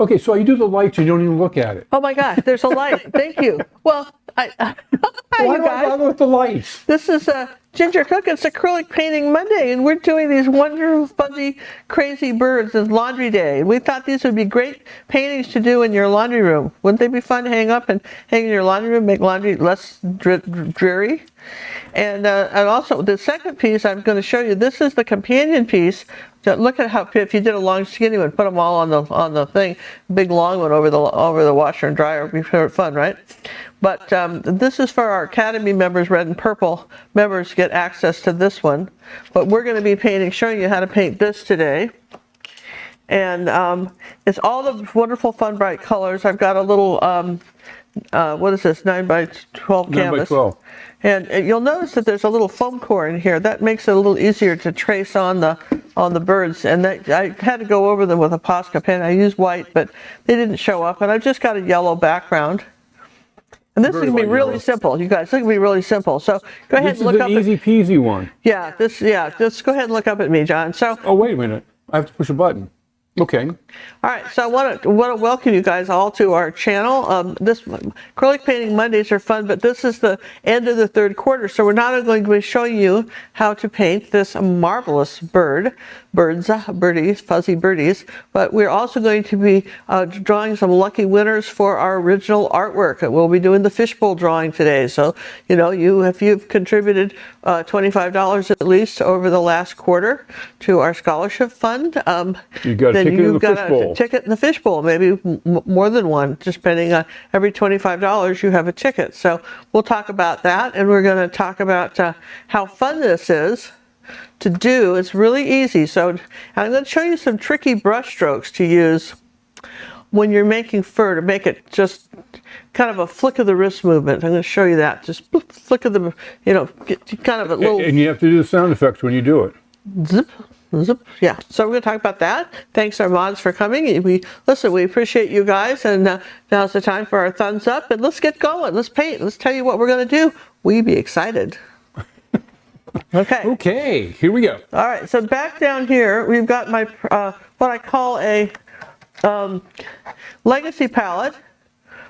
Okay, so you do the lights and you don't even look at it. Oh my gosh, there's a light. Thank you. Well, hi, Why you do I guys. bother with the lights? This is Ginger Cook. It's Acrylic Painting Monday, and we're doing these wonderful, fuzzy, crazy birds. It's laundry day. We thought these would be great paintings to do in your laundry room. Wouldn't they be fun to hang up and hang in your laundry room, make laundry less dreary? And also, the second piece I'm going to show you, this is the companion piece. So look at how, if you did a long skinny one, put them all on the thing, big long one over the washer and dryer, would be fun, right? But this is for our Academy members, red and purple members get access to this one. But we're going to be showing you how to paint this today. And it's all the wonderful, fun, bright colors. I've got a little, what is this, 9x12 canvas. 9x12. And you'll notice that there's a little foam core in here. That makes it a little easier to trace on the birds. And I had to go over them with a Posca pen. I used white, but they didn't show up. And I've just got a yellow background. And this is going to be really simple, you guys. This is going to be really simple. So go ahead and look up. This is an easy peasy one. Yeah, just go ahead and look up at me, John. So. Oh, wait a minute. I have to push a button. Okay. All right, so I want to welcome you guys all to our channel. This Acrylic Painting Mondays are fun, but this is the end of the third quarter, so we're not going to be showing you how to paint this marvelous birdies, fuzzy birdies, but we're also going to be drawing some lucky winners for our original artwork. We'll be doing the fishbowl drawing today, so you know, if you've contributed $25 at least over the last quarter to our scholarship fund, you got then you've got a ticket in the fishbowl, maybe more than one, just depending on every $25 you have a ticket. So we'll talk about that, and we're going to talk about how fun this is to do. It's really easy. So I'm going to show you some tricky brush strokes to use when you're making fur, to make it just kind of a flick of the wrist movement. I'm going to show you that. Just flick of the, get kind of a little. And you have to do the sound effects when you do it. Zip. Zip. Yeah, so we're going to talk about that. Thanks our mods for coming. We appreciate you guys, and now's the time for our thumbs up, and let's get going. Let's paint. Let's tell you what we're going to do. We be excited. Okay, here we go. All right, so back down here, we've got my what I call a legacy palette.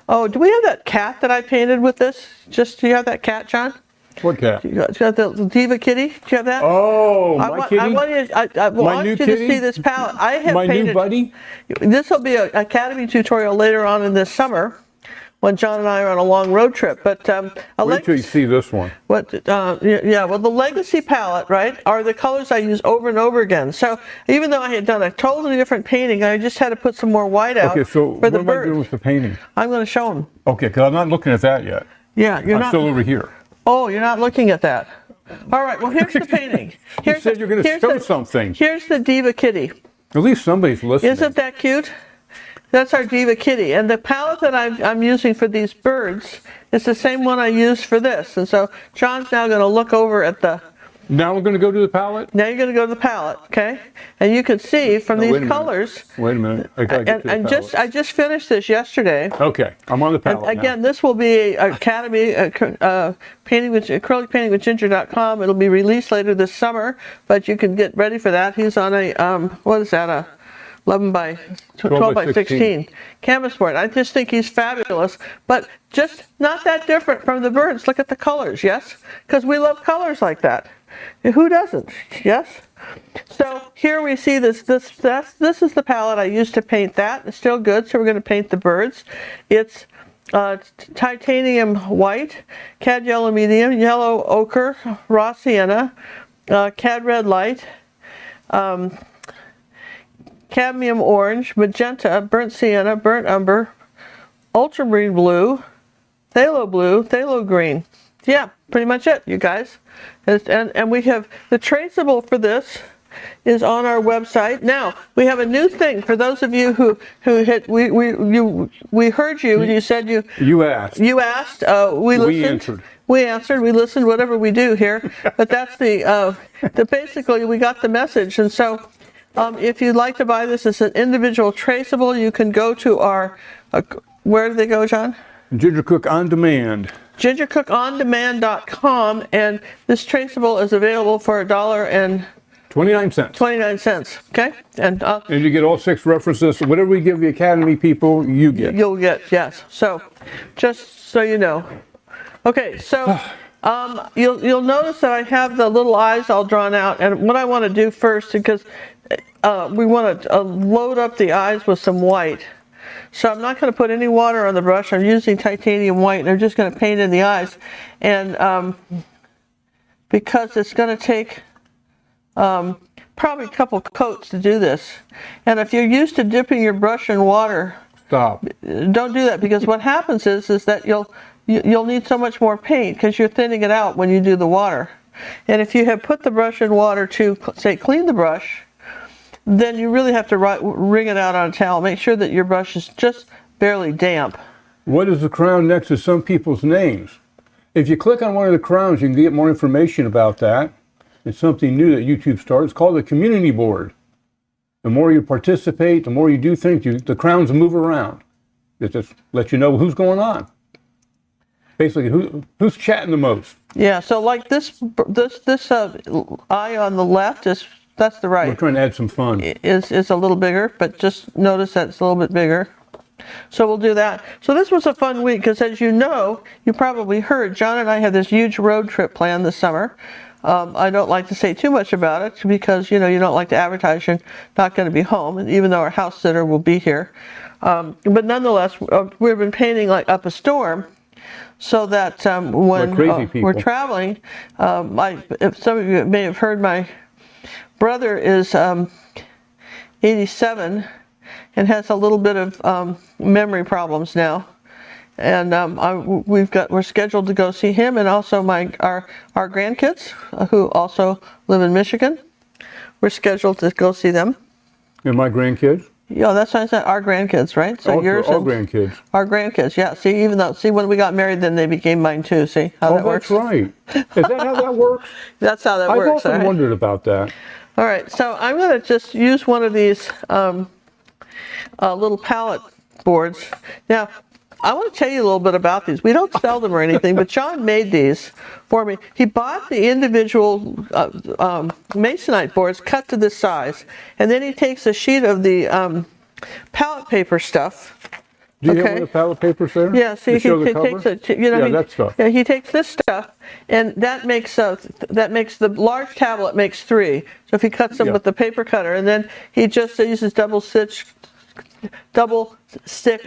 Oh, do we have that cat that I painted with this? Do you have that cat, John? What cat? You got the Diva Kitty. Do you have that? Oh, my kitty? I want you to see this palette. I have painted. New buddy? This will be an Academy tutorial later on in this summer when John and I are on a long road trip. But wait till you see this one. Well, the legacy palette, right, are the colors I use over and over again. So even though I had done a totally different painting, I just had to put some more white out. Okay, so what am I doing with the painting? I'm going to show them. Okay, because I'm not looking at that yet. Yeah, I'm still over here. Oh, you're not looking at that. All right, well, here's the painting. You said you're going to show something. Here's the Diva Kitty. At least somebody's listening. Isn't that cute? That's our Diva Kitty. And the palette that I'm using for these birds is the same one I used for this. And so John's now going to look over at the... Now we're going to go to the palette? Now you're going to go to the palette, okay? And you can see from these colors... Wait a minent. I got to get to the palette. I just finished this yesterday. Okay, I'm on the palette and again, this will be Academy Acrylic Painting with Ginger.com. It'll be released later this summer, but you can get ready for that. He's on a, what is that, a 12 by 16 canvas board. I just think he's fabulous, but just not that different from the birds. Look at the colors, yes? Because we love colors like that. Who doesn't? Yes? So here we see this is the palette I used to paint that. It's still good, so we're going to paint the birds. It's titanium white, cad yellow medium, yellow ochre, raw sienna, cad red light, cadmium orange, magenta, burnt sienna, burnt umber, ultramarine blue, phthalo green. Yeah, pretty much it, you guys. And we have the traceable for this is on our website. Now we have a new thing for those of you who hit. We heard you. You said you asked. We listened. We answered. We listened. Whatever we do here, but that's the basically we got the message. And so if you'd like to buy this as an individual traceable, you can go to our. Where do they go, John? Ginger Cook On Demand. GingerCookOnDemand.com, and this traceable is available for $1.25. 29 cents. 29 cents, okay? And And you get all 6 references. So whatever we give the Academy people, you get. you'll get, yes. So, just so you know. Okay, so you'll notice that I have the little eyes all drawn out. And what I want to do first, because we want to load up the eyes with some white. So I'm not going to put any water on the brush. I'm using titanium white, and I'm just going to paint in the eyes. And because it's going to take probably a couple coats to do this. And if you're used to dipping your brush in water, Stop. don't do that, because what happens is that you'll need so much more paint because you're thinning it out when you do the water. And if you have put the brush in water to, say, clean the brush, then you really have to wring it out on a towel. Make sure that your brush is just barely damp. What is the crown next to some people's names? If you click on one of the crowns, you can get more information about that. It's something new that YouTube started. It's called the community board. The more you participate, the more you do things, the crowns move around. It just lets you know who's going on. Basically, who's chatting the most. Yeah, so like this eye on the left that's the right. We're trying to add some fun. Is a little bigger, but just notice that it's a little bit bigger. So we'll do that. So this was a fun week because, as you know, you probably heard, John and I had this huge road trip planned this summer. I don't like to say too much about it because, you don't like to advertise you're not going to be home, and even though our house sitter will be here. But nonetheless, we've been painting like up a storm so that when we're traveling, if some of you may have heard, my brother is 87 and has a little bit of memory problems now. And we're scheduled to go see him, and also our grandkids who also live in Michigan. We're scheduled to go see them. And my grandkids? Yeah, that's why I said our grandkids, right? So yours all grandkids. Our grandkids, yeah. See, when we got married, then they became mine too. See how that works? Oh, that's right. Is that how that works? That's how that works. I've often wondered about that. All right, so I'm going to just use one of these little palette boards. Now, I want to tell you a little bit about these. We don't sell them or anything, but John made these for me. He bought the individual masonite boards cut to this size, and then he takes a sheet of the palette paper stuff. Do you have one of the palette papers there? Yeah, see, he takes it. That stuff. Yeah, he takes this stuff, and that makes the large tablet makes 3. So if he cuts them with the paper cutter, and then he just uses double stick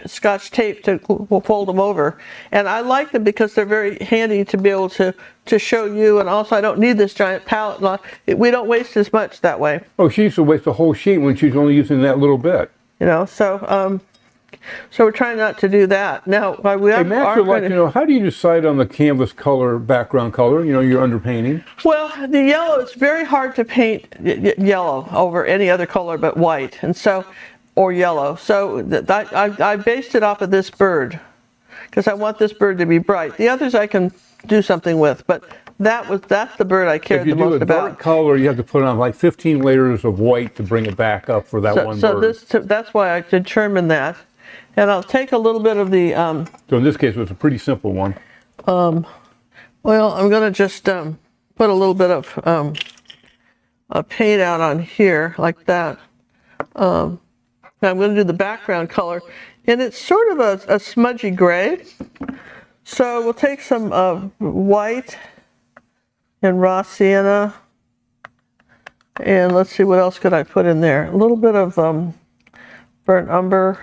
Scotch tape to fold them over. And I like them because they're very handy to be able to show you, and also I don't need this giant palette. We don't waste as much that way. Oh, she used to waste the whole sheet when she's only using that little bit. So we're trying not to do that. Now, we Hey, Max would like to know, how do you decide on the canvas color, background color, your underpainting? Well, the yellow, it's very hard to paint yellow over any other color but white, or yellow. So I based it off of this bird because I want this bird to be bright. The others I can do something with, but that's the bird I cared the most about. If you do a dark color, you have to put on like 15 layers of white to bring it back up for that one bird. So that's why I determined that. And I'll take a little bit of the... so in this case, it was a pretty simple one. Well, I'm going to just put a little bit of paint out on here like that. Now I'm going to do the background color. And it's sort of a smudgy gray. So we'll take some white and raw sienna. And let's see, what else could I put in there? A little bit of burnt umber.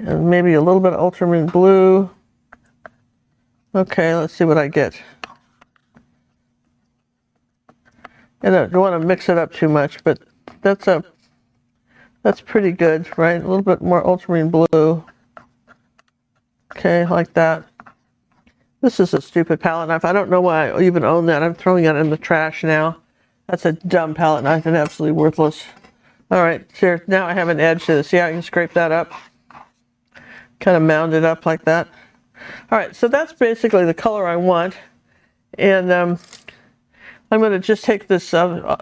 And maybe a little bit of ultramarine blue. Okay, let's see what I get. And I don't want to mix it up too much, but that's pretty good, right? A little bit more ultramarine blue. Okay, like that. This is a stupid palette knife. I don't know why I even own that. I'm throwing it in the trash now. That's a dumb palette knife and absolutely worthless. All right, here, now I have an edge to this. See how I can scrape that up? Kind of mound it up like that. All right, so that's basically the color I want. And I'm going to just take this dry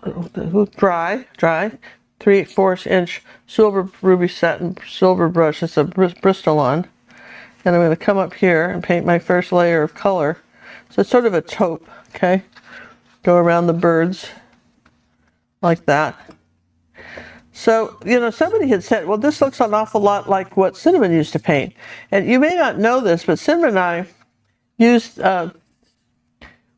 3/4 inch silver ruby satin silver brush. It's a Bristol on. And I'm going to come up here and paint my first layer of color. So it's sort of a taupe, okay? Go around the birds. like that. So, somebody had said, well, this looks an awful lot like what Cinnamon used to paint. And you may not know this, but Cinnamon and I used,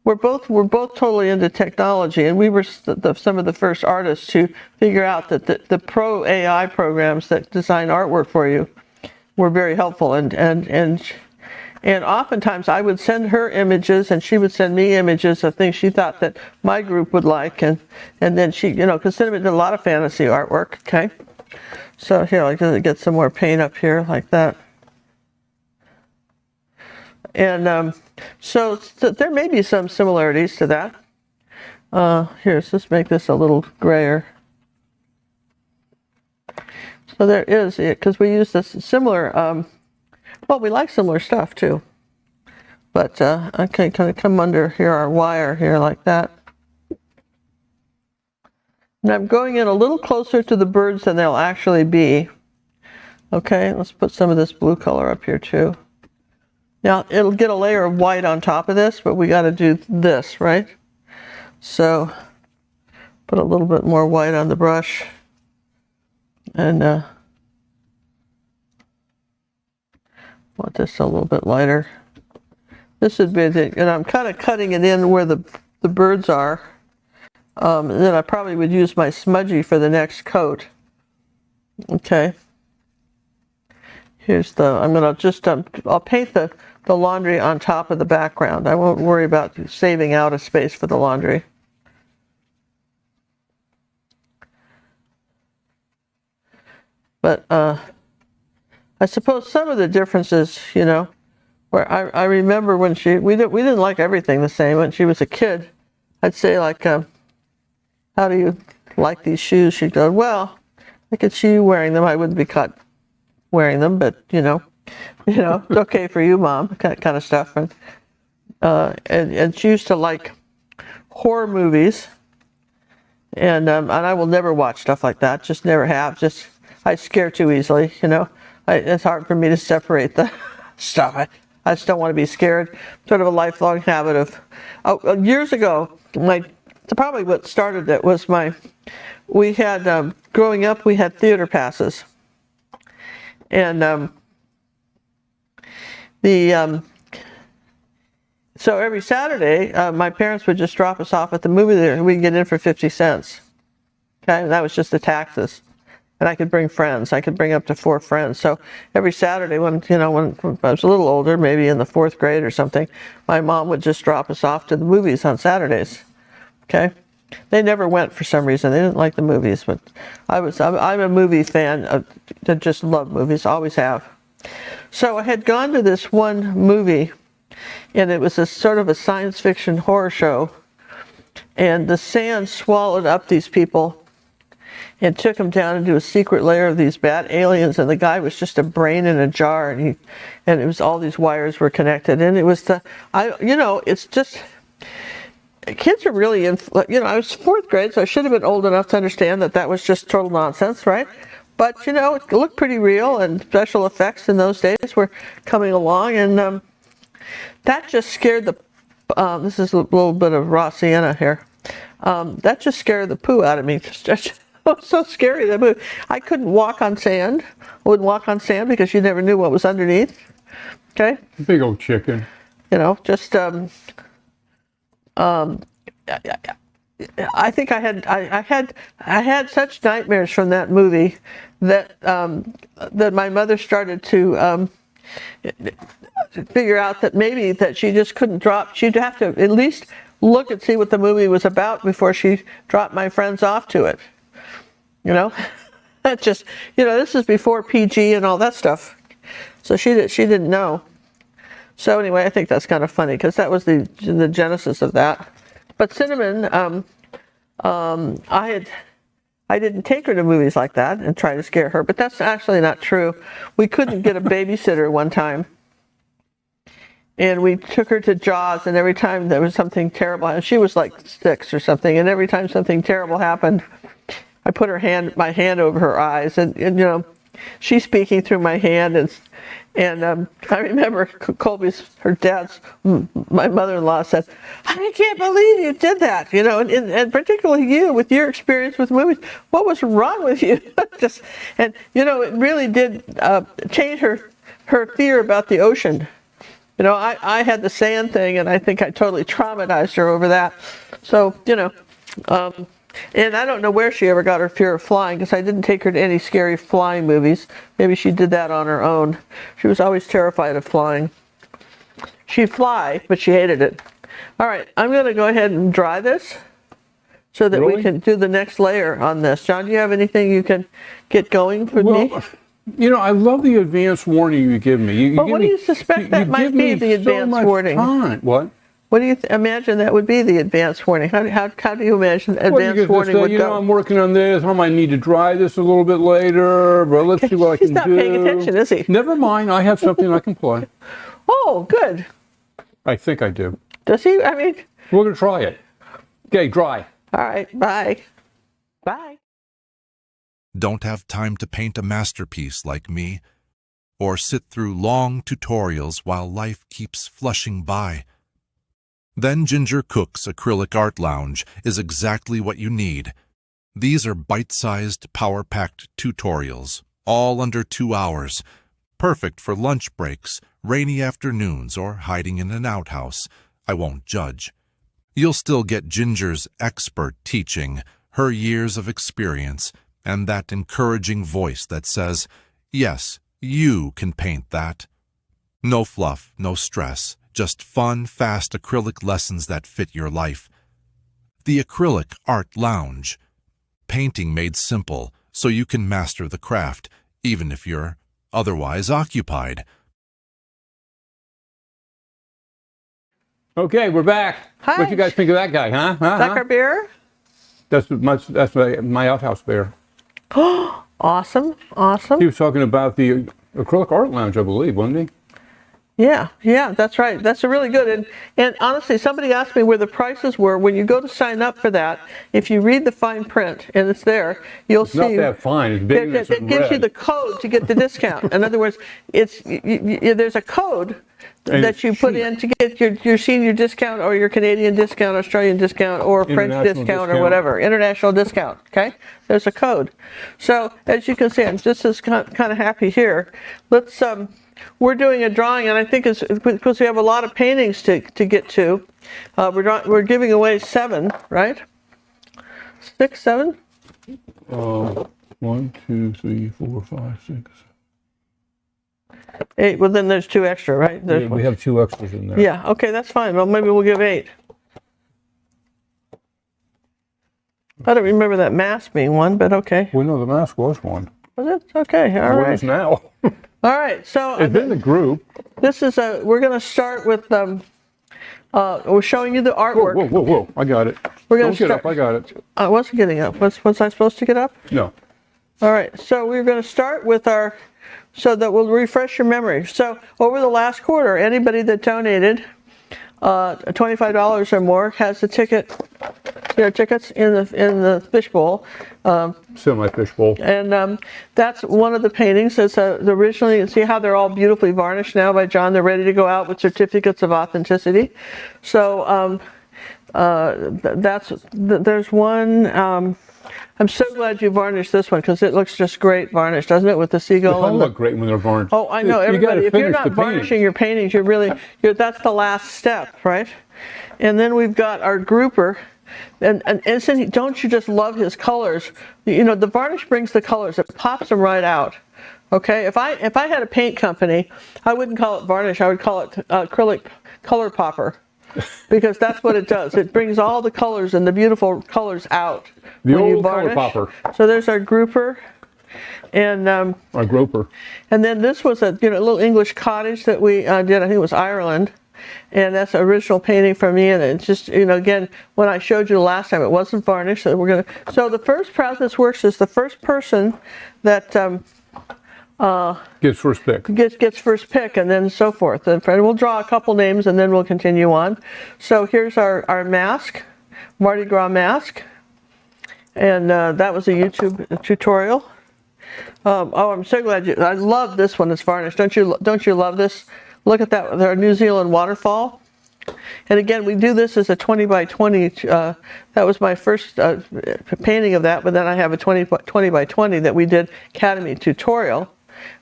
we're both totally into technology, and we were some of the first artists to figure out that the pro AI programs that design artwork for you were very helpful. And oftentimes I would send her images and she would send me images of things she thought that my group would like. And then she, because Cinnamon did a lot of fantasy artwork, okay? So here, I'll get some more paint up here like that. And so there may be some similarities to that. Here, so let's make this a little grayer. So there is, because we use this similar, well, we like similar stuff too, but I can kind of come under here, our wire here like that. And I'm going in a little closer to the birds than they'll actually be. Okay, let's put some of this blue color up here too. Now, it'll get a layer of white on top of this, but we got to do this, right? So, put a little bit more white on the brush. And want this a little bit lighter. This would be and I'm kind of cutting it in where the birds are. And then I probably would use my smudgy for the next coat. Okay. Here's I'm gonna just, I'll paint the laundry on top of the background. I won't worry about saving out a space for the laundry. But, I suppose some of the differences, where I remember when we didn't like everything the same when she was a kid. I'd say like, how do you like these shoes? She'd go, well, I could see you wearing them. I wouldn't be caught wearing them, but it's okay for you, Mom, kind of stuff. And she used to like horror movies, and I will never watch stuff like that. Just never have. I scare too easily, It's hard for me to separate the stuff. I just don't want to be scared. Sort of a lifelong habit of, years ago, probably what started it was we had, growing up, we had theater passes. And so every Saturday, my parents would just drop us off at the movie theater. We'd get in for 50 cents. Okay, and that was just the taxes. And I could bring friends. I could bring up to 4 friends. So every Saturday when I was a little older, maybe in the 4th grade or something, my mom would just drop us off to the movies on Saturdays. Okay? They never went for some reason. They didn't like the movies, but I'm a movie fan. I just love movies, always have. So I had gone to this one movie, and it was a sort of a science fiction horror show, and the sand swallowed up these people and took them down into a secret layer of these bad aliens, and the guy was just a brain in a jar, and it was all these wires were connected, and it was it's just, kids are really, I was 4th grade, so I should have been old enough to understand that was just total nonsense, right? But, it looked pretty real, and special effects in those days were coming along, and that just scared this is a little bit of raw sienna here. That just scared the poo out of me. It was so scary, that movie. I couldn't walk on sand. I wouldn't walk on sand because you never knew what was underneath. Okay? Big old chicken. Just, I think I had such nightmares from that movie that my mother started to figure out that maybe that she just couldn't drop. She'd have to at least look and see what the movie was about before she dropped my friends off to it. That just, this is before PG and all that stuff. So she didn't know. So anyway, I think that's kind of funny because that was the genesis of that. But Cinnamon, I didn't take her to movies like that and try to scare her, but that's actually not true. We couldn't get a babysitter one time. And we took her to Jaws, and every time there was something terrible, and she was like 6 or something, and every time something terrible happened, I put my hand over her eyes, and she's speaking through my hand, and I remember her dad's, my mother-in-law said, "I can't believe you did that," you know, and particularly you with your experience with movies. What was wrong with you? And you know, it really did change her fear about the ocean. You know, I had the sand thing, and I think I totally traumatized her over that. So, you know, and I don't know where she ever got her fear of flying, because I didn't take her to any scary flying movies. Maybe she did that on her own. She was always terrified of flying. She'd fly, but she hated it. All right, I'm going to go ahead and dry this so that we can do the next layer on this. John, do you have anything you can get going for me? You know, I love the advance warning you give me. Well, what do you suspect that might be, the advance warning? What? What do you imagine that would be, the advance warning? How do you imagine advance warning would go? You know, I'm working on this. I might need to dry this a little bit later, but let's see what I can do. He's not paying attention, is he? Never mind. I have something I can play. Oh, good. I think I do. Does he? I mean... We're going to try it. Okay, dry. All right, bye. Bye. Don't have time to paint a masterpiece like me, or sit through long tutorials while life keeps flushing by. Then Ginger Cook's Acrylic Art Lounge is exactly what you need. These are bite-sized, power-packed tutorials, all under 2 hours, perfect for lunch breaks, rainy afternoons, or hiding in an outhouse. I won't judge. You'll still get Ginger's expert teaching, her years of experience, and that encouraging voice that says, yes, you can paint that. No fluff, no stress, just fun, fast acrylic lessons that fit your life. The Acrylic Art Lounge. Painting made simple so you can master the craft, even if you're otherwise occupied. Okay, we're back. Hi. What you guys think of that guy, huh? Like our bear? That's my outhouse bear. Awesome, awesome. He was talking about the Acrylic Art Lounge, I believe, wasn't he? Yeah, that's right. That's a really good. And honestly, somebody asked me where the prices were. When you go to sign up for that, if you read the fine print and it's there, you'll see. Not that fine. It's big. It gives you the code to get the discount. In other words, there's a code that you put in to get your senior discount, or your Canadian discount, Australian discount, or French discount, or whatever, international discount. Okay, there's a code. So as you can see, I'm just as kind of happy here. Let's we're doing a drawing, and I think it's because we have a lot of paintings to get to. We're giving away 7, right? 6, 7. 1, 2, 3, 4, 5, 6. 8. Well, then there's 2 extra, right? We have 2 extras in there. Yeah. Okay, that's fine. Well, maybe we'll give 8. I don't remember that mask being one, but okay. Well, no, the mask was one. Was it? Okay. All right. It is now. All right. So it's in the group. This is we're going to start with we're showing you the artwork. Whoa! I got it. We're going to get up. I got it. I wasn't getting up. Was I supposed to get up? No. All right. So we're going to start with so that we'll refresh your memory. So over the last quarter, anybody that donated $25 or more has a ticket. Tickets in the fishbowl. Semi-fishbowl. And that's one of the paintings. It's originally, you see how they're all beautifully varnished now by John. They're ready to go out with certificates of authenticity. So there's one. I'm so glad you varnished this one, because it looks just great varnished, doesn't it, with the seagull? They all look great when they're varnished. Oh, I know. Everybody, if you're not varnishing your paintings, that's the last step, right? And then we've got our grouper. And don't you just love his colors? You know, the varnish brings the colors. It pops them right out. Okay, if I had a paint company, I wouldn't call it varnish. I would call it acrylic color popper, because that's what it does. It brings all the colors and the beautiful colors out when you varnish. Color popper. So there's our grouper, and our groper. And then this was a little English cottage that we did. I think it was Ireland. And that's an original painting from me, and it's just, again, when I showed you the last time, it wasn't varnished. So the first how this works is the first person that gets first pick. Gets first pick, and then so forth. And we'll draw a couple names, and then we'll continue on. So here's our mask, Mardi Gras mask, and that was a YouTube tutorial. Oh, I'm so glad I love this one. It's varnished. Don't you love this? Look at that. Our New Zealand waterfall. And again, we do this as a 20 by 20. That was my first painting of that, but then I have a 20 by 20 that we did Academy tutorial,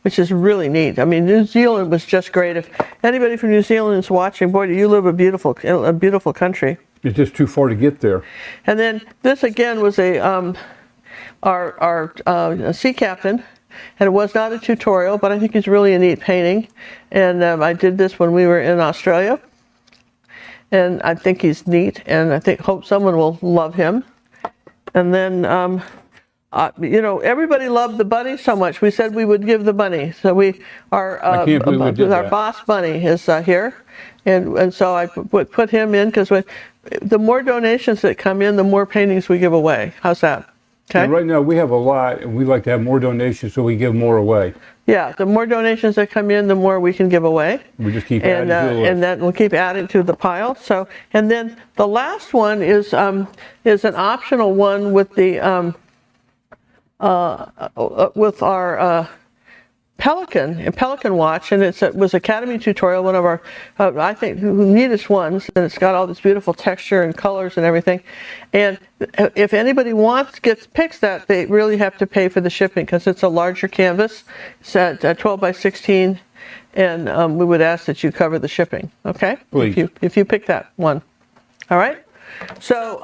which is really neat. I mean, New Zealand was just great. If anybody from New Zealand is watching, boy, do you live a beautiful country. It's just too far to get there. And then this again was our sea captain, and it was not a tutorial, but I think it's really a neat painting. And I did this when we were in Australia. And I think he's neat, and I hope someone will love him. And then, you know, everybody loved the bunny so much. We said we would give the bunny. So our boss bunny is here, and so I put him in because the more donations that come in, the more paintings we give away. How's that? Okay. And right now we have a lot, and we like to have more donations, so we give more away. Yeah, the more donations that come in, the more we can give away. We just keep adding to the list. And then we'll keep adding to the pile. So, and then the last one is an optional one with the with our Pelican watch, and it was Academy tutorial, one of our I think neatest ones, and it's got all this beautiful texture and colors and everything. And if anybody picks that, they really have to pay for the shipping because it's a larger canvas. It's at 12 by 16, and we would ask that you cover the shipping. Okay, please. If you pick that one, all right. So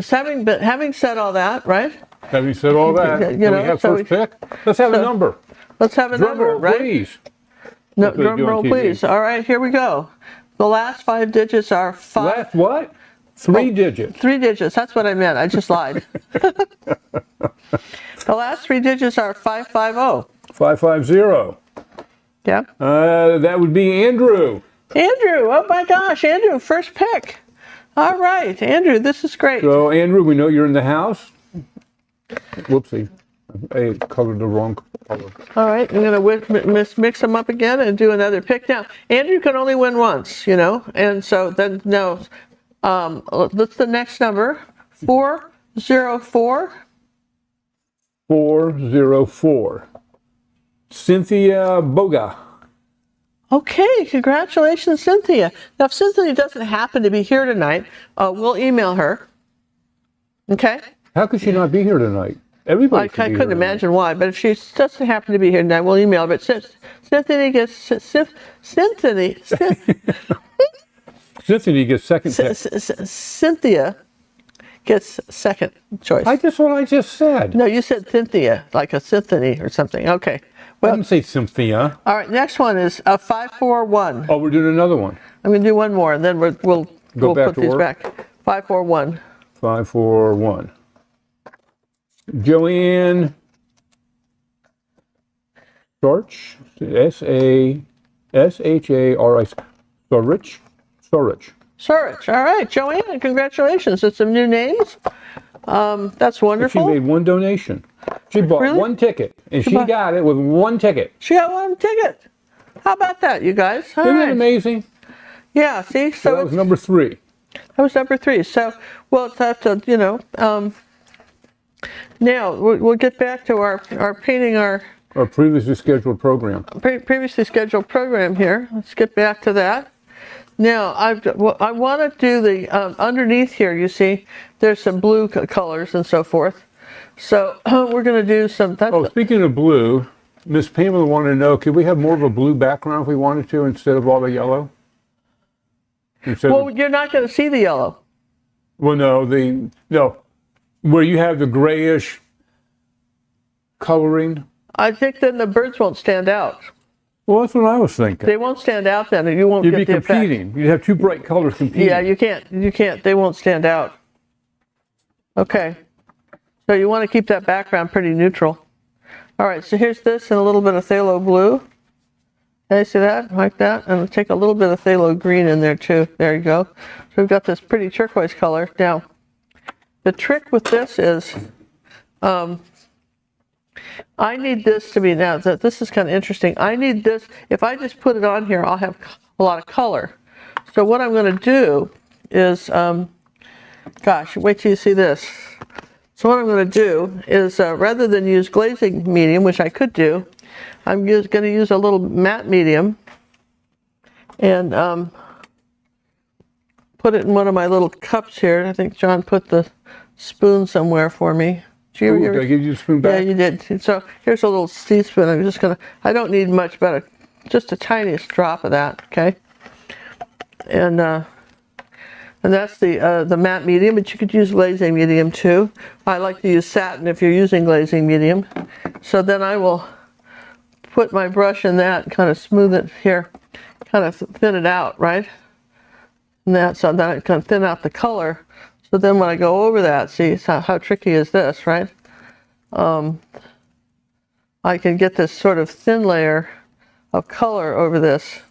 having said all that, right? Having said all that, you know, we have first pick. Let's have a number. Let's have a number, roll, right? Please. No, drum roll, please. All right, here we go. The last 5 digits are 5. Last what? 3 digits. 3 digits. That's what I meant. I just lied. The last 3 digits are 550. 550. Yeah. That would be Andrew. Andrew. Oh my gosh, Andrew, first pick. All right, Andrew, this is great. So Andrew, we know you're in the house. Whoopsie. I colored the wrong color. All right, I'm going to mix them up again and do another pick. Now, Andrew can only win once, you know, and so then, no, that's the next number, 404. 404. Cynthia Boga. Okay, congratulations, Cynthia. Now, if Cynthia doesn't happen to be here tonight, we'll email her. Okay? How could she not be here tonight? Everybody. I couldn't imagine why, but if she doesn't happen to be here tonight, we'll email her. But Cynthia gets Cynthia gets second pick. Cynthia gets second choice. That's what I just said. No, you said Cynthia, like a symphony or something. Okay. I didn't say Cynthia. All right, next one is 541. Oh, we're doing another one. I'm going to do one more, and then we'll put these back. 541. 541. Joanne Storch, S-A-S-H-A-R-I, Storch. Storch. All right, Joanne, congratulations. It's some new names. That's wonderful. She made one donation. She bought one ticket, and she got it with one ticket. She got one ticket. How about that, you guys? Isn't that amazing? Yeah, see? So that was number 3. That was number 3. So, well, it's have to, you know, now we'll get back to our painting our previously scheduled program. Previously scheduled program here. Let's get back to that. Now, I want to do the underneath here. You see, there's some blue colors and so forth. So we're going to do some. Speaking of blue, Miss Pamela wanted to know: could we have more of a blue background if we wanted to, instead of all the yellow? You're not going to see the yellow. Well, no, where you have the grayish coloring. I think then the birds won't stand out. Well, that's what I was thinking. They won't stand out then, and you won't get the effect. You'd be competing. You'd have 2 bright colors competing. Yeah, you can't. They won't stand out. Okay. So you want to keep that background pretty neutral. All right, so here's this and a little bit of phthalo blue. Can you see that? Like that? And we'll take a little bit of phthalo green in there too. There you go. So we've got this pretty turquoise color. Now, the trick with this is, I need this to be, now this is kind of interesting. I need this, if I just put it on here, I'll have a lot of color. So what I'm going to do is, gosh, wait till you see this. So what I'm going to do is, rather than use glazing medium, which I could do, I'm going to use a little matte medium and put it in one of my little cups here. I think John put the spoon somewhere for me. Ooh, did I give you the spoon back? Yeah, you did. So here's a little teaspoon. I'm just gonna, I don't need much, but just a tiniest drop of that, okay? And that's the matte medium, but you could use glazing medium too. I like to use satin if you're using glazing medium. So then I will put my brush in that and kind of smooth it here, kind of thin it out, right? And that, so then I kind of thin out the color. So then when I go over that, see how tricky is this, right? I can get this sort of thin layer of color over this.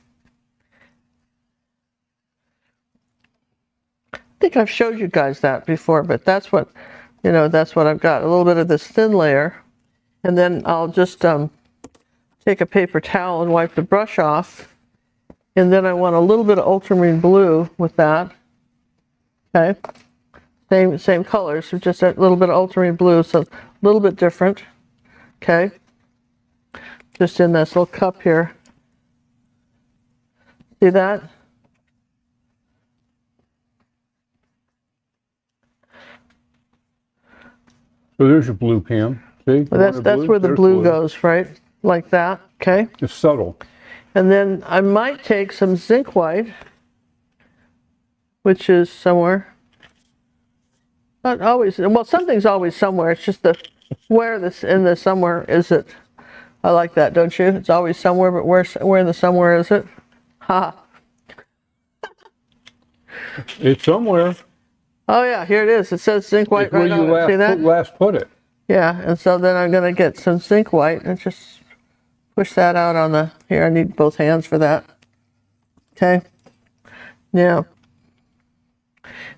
I think I've showed you guys that before, but that's what, you know, that's what I've got. A little bit of this thin layer. And then I'll just take a paper towel and wipe the brush off. And then I want a little bit of ultramarine blue with that. Okay. Same colors, so just a little bit of ultramarine blue, so a little bit different. Okay. Just in this little cup here. See that? So there's your blue, Pam. See? Well, that's where the blue goes, right? Like that. Okay. It's subtle. And then I might take some zinc white, which is somewhere. Not always. Well, something's always somewhere. It's just where this in the somewhere is it? I like that, don't you? It's always somewhere, but where in the somewhere is it? Ha. It's somewhere. Oh yeah, here it is. It says zinc white right on it. See that? Last put it. Yeah, and so then I'm going to get some zinc white and just push that out on the, here, I need both hands for that. Okay. Now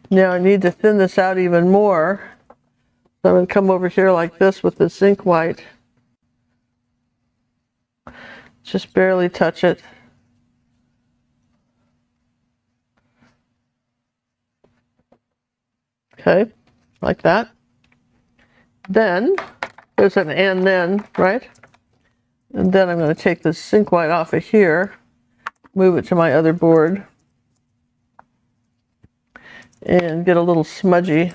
I need to thin this out even more. So I'm going to come over here like this with the zinc white. Just barely touch it. Okay, like that. Then, there's an and then, right? And then I'm going to take this zinc white off of here, move it to my other board, and get a little smudgy.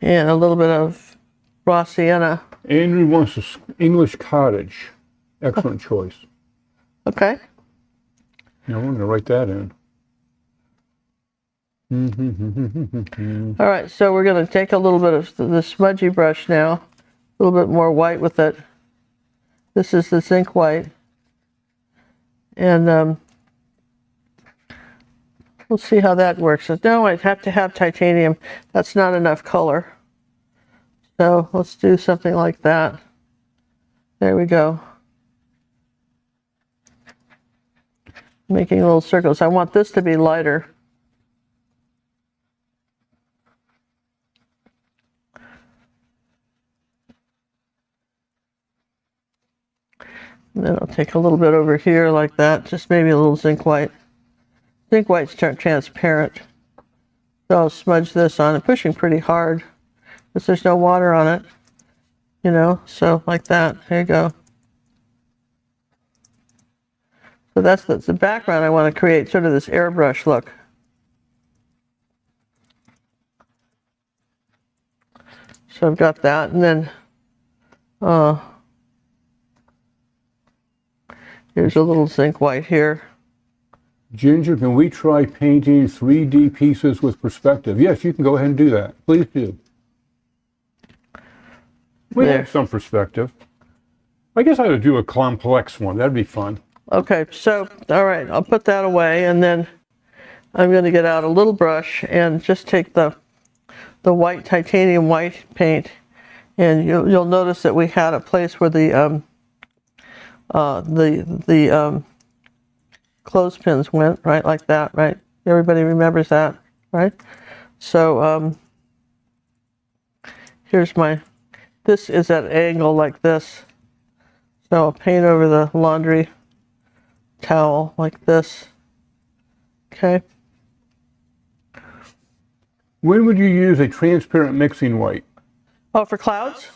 And a little bit of raw sienna. Andrew wants an English cottage. Excellent choice. Okay. Now we're going to write that in. All right, so we're going to take a little bit of the smudgy brush now, a little bit more white with it. This is the zinc white. And we'll see how that works. So no, I'd have to have titanium. That's not enough color. So let's do something like that. There we go. Making little circles. I want this to be lighter. And then I'll take a little bit over here like that, just maybe a little zinc white. Zinc white's transparent. So I'll smudge this on. I'm pushing pretty hard because there's no water on it, you know, so like that. There you go. So that's the background I want to create, sort of this airbrush look. So I've got that, and then here's a little zinc white here. Ginger, can we try painting 3D pieces with perspective? Yes, you can go ahead and do that. Please do. We have some perspective. I guess I would do a complex one. That'd be fun. Okay, so, all right, I'll put that away, and then I'm going to get out a little brush and just take the white, titanium white paint, and you'll notice that we had a place where the clothespins went, right, like that, right? Everybody remembers that, right? So here's this is at an angle like this. So I'll paint over the laundry towel like this. Okay. When would you use a transparent mixing white? Oh, for clouds?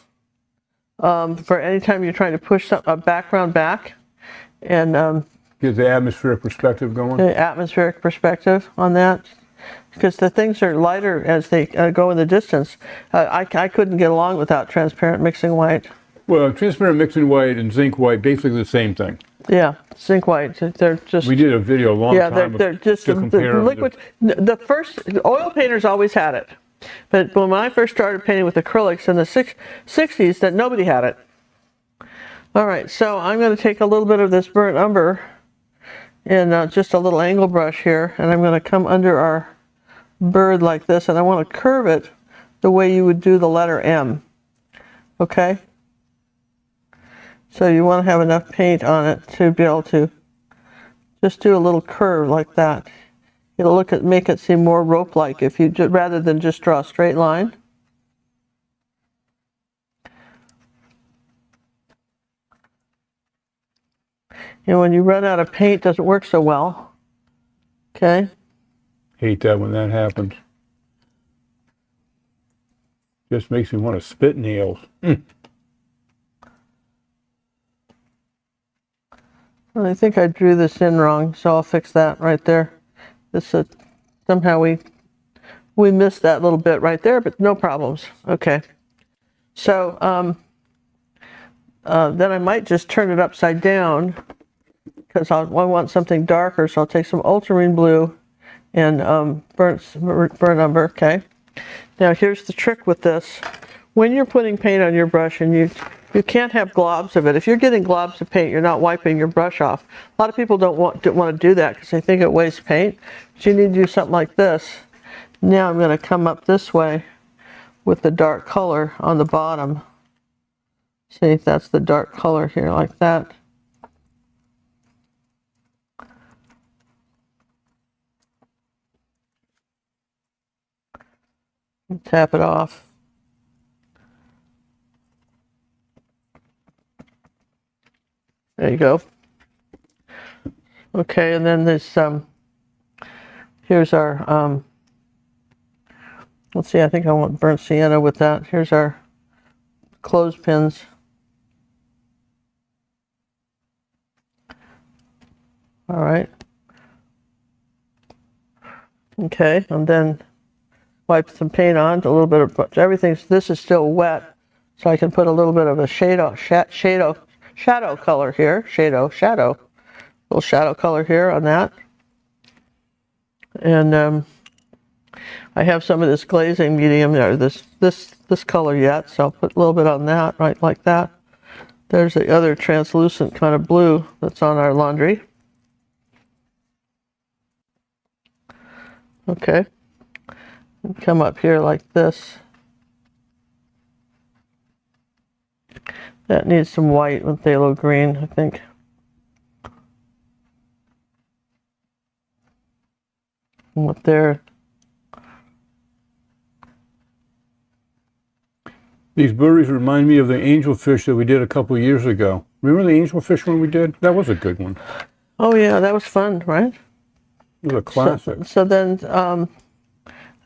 For any time you're trying to push a background back and Gives the atmospheric perspective going? the atmospheric perspective on that. Because the things are lighter as they go in the distance. I couldn't get along without transparent mixing white. Well, transparent mixing white and zinc white, basically the same thing. Yeah, zinc white. They're just. We did a video a long Yeah, time they're just to the compare liquid. The first oil painters always had it, but when I first started painting with acrylics in the 60s, that nobody had it. All right, so I'm going to take a little bit of this burnt umber and just a little angle brush here, and I'm going to come under our bird like this, and I want to curve it the way you would do the letter M. Okay? So you want to have enough paint on it to be able to just do a little curve like that. It'll make it seem more rope-like if you rather than just draw a straight line. And when you run out of paint, it doesn't work so well. Okay? Hate that when that happens. Just makes me want to spit nails. I think I drew this in wrong, so I'll fix that right there. This somehow we missed that little bit right there, but no problems. Okay. So then I might just turn it upside down because I want something darker. So I'll take some ultramarine blue and burnt umber. Okay. Now here's the trick with this. When you're putting paint on your brush and you can't have globs of it. If you're getting globs of paint, you're not wiping your brush off. A lot of people don't want to do that because they think it wastes paint. But you need to do something like this. Now I'm going to come up this way with the dark color on the bottom. See, that's the dark color here, like that. And tap it off. There you go. Okay, and then this, here's our, let's see, I think I want burnt sienna with that. Here's our clothespins. All right. Okay, and then wipe some paint on, a little bit of, this is still wet, so I can put a little bit of a shadow color here, little shadow color here on that. And I have some of this glazing medium there, this color yet, so I'll put a little bit on that, right like that. There's the other translucent kind of blue that's on our laundry. Okay, and come up here like this. That needs some white with phthalo green, I think. And up there. These birdies remind me of the angelfish that we did a couple years ago. Remember the angelfish one we did? That was a good one. Oh yeah, that was fun, right? It was a classic. So then,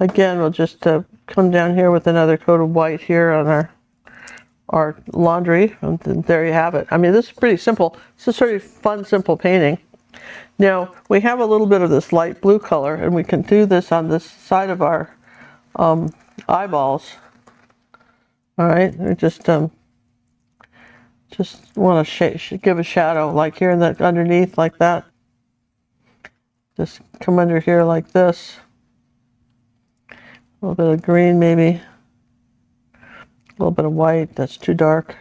again, we'll just come down here with another coat of white here on our laundry, and then there you have it. I mean, this is pretty simple. It's a sort of fun, simple painting. Now, we have a little bit of this light blue color, and we can do this on this side of our eyeballs. All right, we just want to give a shadow, like here in the underneath, like that. Just come under here like this. A little bit of green, maybe. A little bit of white, that's too dark.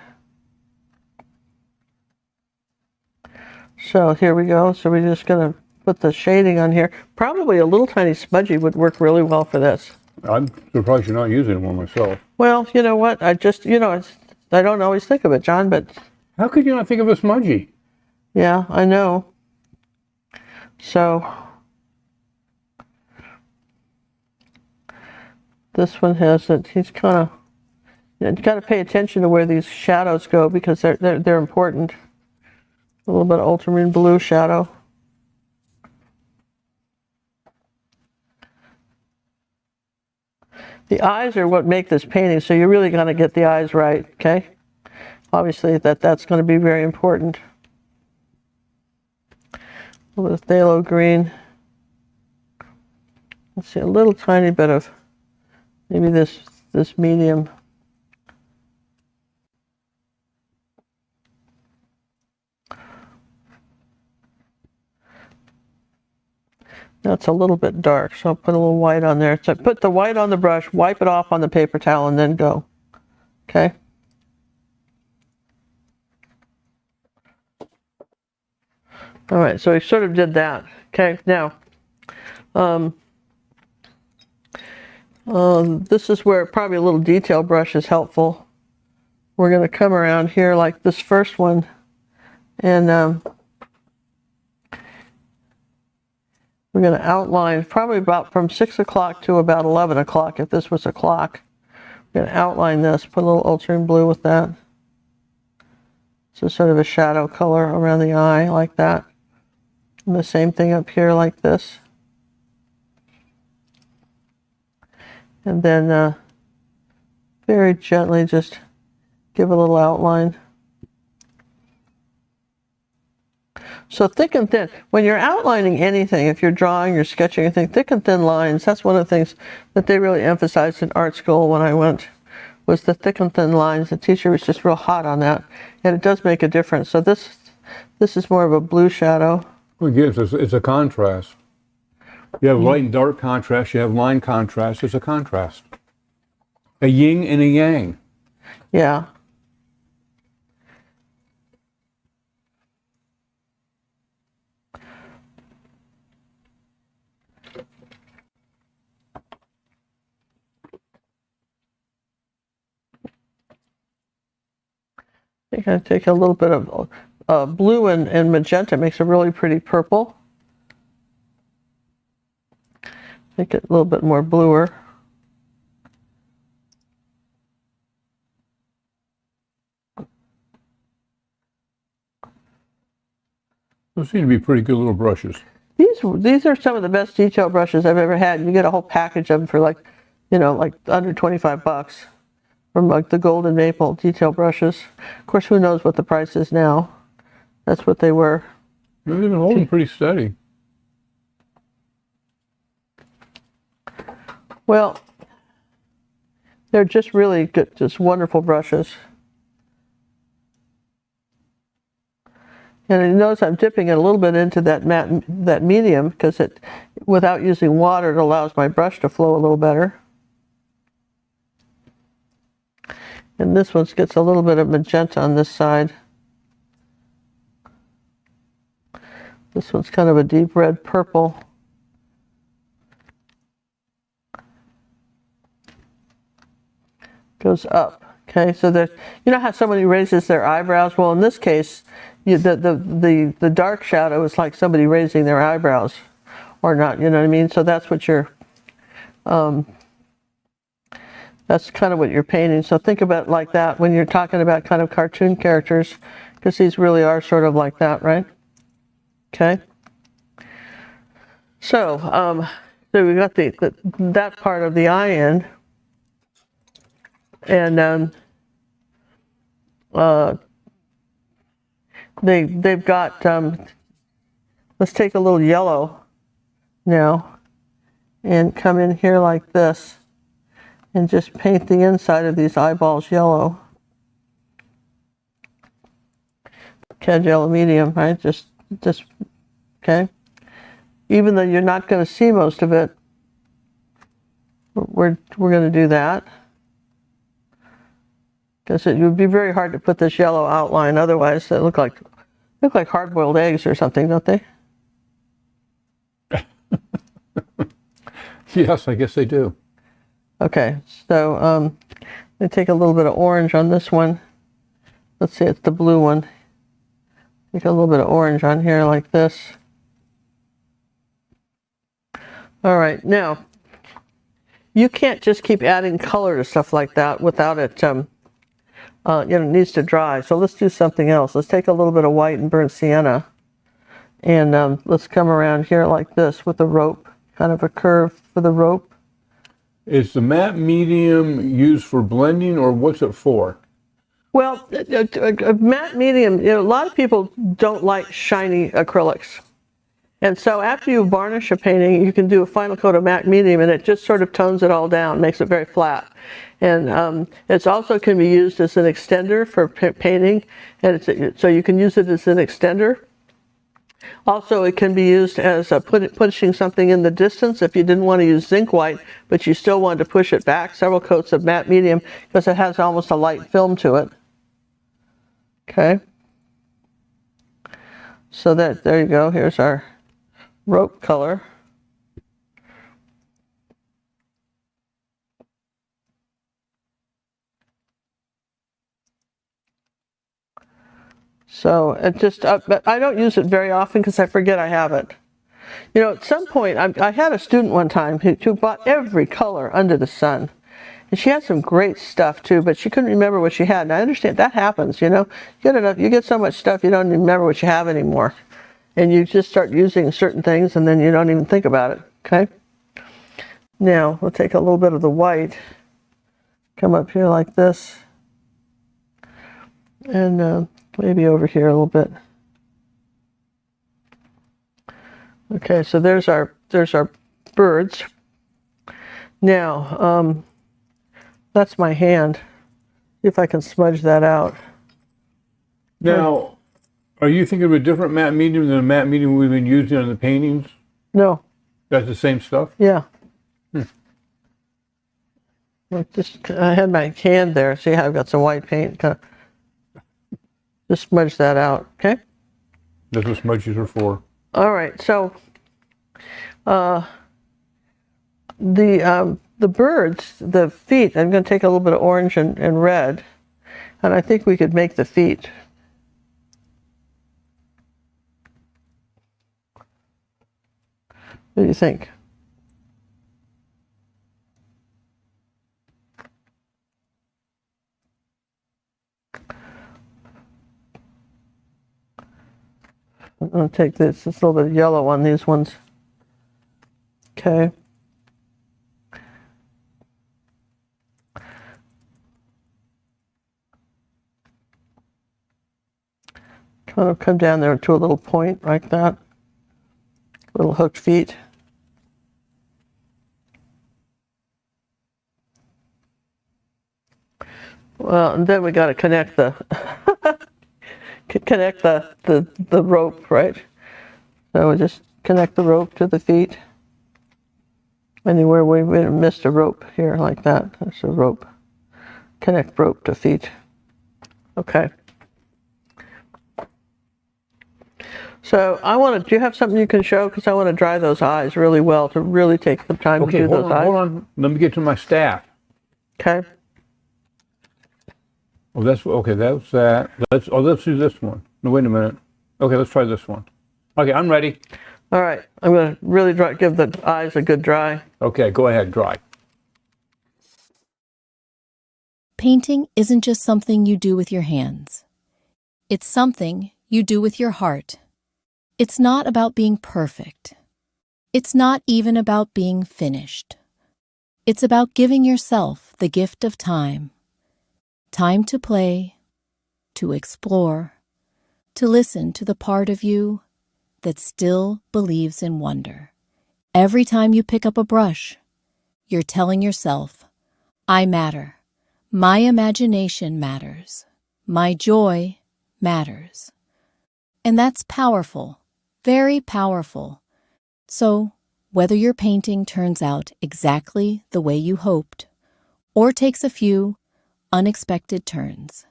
So here we go. So we're just going to put the shading on here. Probably a little tiny smudgy would work really well for this. I'm surprised you're not using one myself. Well, you know what? I just, I don't always think of it, John, but... How could you not think of a smudgy? Yeah, I know. So... this one has it. He's kind of... You got to pay attention to where these shadows go because they're important. A little bit of ultramarine blue shadow. The eyes are what make this painting, so you're really going to get the eyes right, okay? Obviously, that's going to be very important. A little phthalo green. Let's see, a little tiny bit of maybe this medium. That's a little bit dark, so I'll put a little white on there. So put the white on the brush, wipe it off on the paper towel, and then go. Okay? All right, so we sort of did that. Okay, now, this is where probably a little detail brush is helpful. We're going to come around here like this first one, and we're going to outline probably about from 6 o'clock to about 11 o'clock if this was a clock. We're going to outline this, put a little ultramarine blue with that. So sort of a shadow color around the eye like that. And the same thing up here like this. And then very gently just give a little outline. So thick and thin. When you're outlining anything, if you're drawing or sketching anything, thick and thin lines, that's one of the things that they really emphasized in art school when I went, was the thick and thin lines. The teacher was just real hot on that. And it does make a difference. So this is more of a blue shadow. Well, it's a contrast. You have light and dark contrast, you have line contrast, it's a contrast. A yin and a yang. Yeah. I think I take a little bit of blue and magenta, makes a really pretty purple. Make it a little bit more bluer. Those seem to be pretty good little brushes. These are some of the best detail brushes I've ever had. You get a whole package of them for like, like under 25 bucks from like the Golden Maple detail brushes. Of course, who knows what the price is now. That's what they were. They've been holding pretty steady. Well, they're just really good, just wonderful brushes. And you notice I'm dipping it a little bit into that medium because without using water, it allows my brush to flow a little better. And this one gets a little bit of magenta on this side. This one's kind of a deep red purple. Goes up. Okay, so there's, you know how somebody raises their eyebrows? Well, in this case, the dark shadow is like somebody raising their eyebrows, or not. You know what I mean? So that's what you're. That's kind of what you're painting. So think about it like that when you're talking about kind of cartoon characters, because these really are sort of like that, right? Okay. So, so we got that part of the eye in. And they've got, let's take a little yellow now and come in here like this and just paint the inside of these eyeballs yellow. Cad yellow medium, right? Just, okay. Even though you're not going to see most of it, we're going to do that. Because it would be very hard to put this yellow outline, otherwise they look like hard-boiled eggs or something, don't they? Yes, I guess they do. Okay, so let me take a little bit of orange on this one. Let's see, it's the blue one. Take a little bit of orange on here like this. All right, now you can't just keep adding color to stuff like that without it. It needs to dry. So let's do something else. Let's take a little bit of white and burnt sienna, and let's come around here like this with a rope, kind of a curve for the rope. Is the matte medium used for blending, or what's it for? Well, a matte medium, a lot of people don't like shiny acrylics. And so after you varnish a painting, you can do a final coat of matte medium, and it just sort of tones it all down, makes it very flat. And it also can be used as an extender for painting, and so you can use it as an extender. Also, it can be used as pushing something in the distance if you didn't want to use zinc white, but you still wanted to push it back, several coats of matte medium, because it has almost a light film to it. Okay. So there you go. Here's our rope color. So it just, but I don't use it very often because I forget I have it. You know, at some point, I had a student one time who bought every color under the sun. And she had some great stuff too, but she couldn't remember what she had. And I understand that happens, you know. You get so much stuff you don't even remember what you have anymore. And you just start using certain things and then you don't even think about it, okay? Now, we'll take a little bit of the white, come up here like this, and maybe over here a little bit. Okay, so there's our birds. Now, that's my hand. See if I can smudge that out. Now, are you thinking of a different matte medium than the matte medium we've been using on the paintings? No. That's the same stuff? Yeah. I had my hand there. See how I've got some white paint? Kind of just smudge that out, okay? That's what smudges are for. All right, so the birds, the feet, I'm going to take a little bit of orange and red, and I think we could make the feet. What do you think? I'm going to take this little bit of yellow on these ones. Okay. Kind of come down there to a little point like that. Little hooked feet. Well, and then we got to connect the the rope, right? So we just connect the rope to the feet. Anywhere we missed a rope here, like that. That's a rope. Connect rope to feet. Okay. So do you have something you can show? Because I want to dry those eyes really well to really take the time to do those eyes. Hold on. Let me get to my staff. Okay. Oh, that's okay. That's that. Let's do this one. No, wait a minute. Okay, let's try this one. Okay, I'm ready. All right. I'm going to really give the eyes a good dry. Okay, go ahead. Dry. Painting isn't just something you do with your hands. It's something you do with your heart. It's not about being perfect. It's not even about being finished. It's about giving yourself the gift of time. Time to play, to explore, to listen to the part of you that still believes in wonder. Every time you pick up a brush, you're telling yourself, I matter. My imagination matters. My joy matters. And that's powerful, very powerful. So, whether your painting turns out exactly the way you hoped, or takes a few unexpected turns,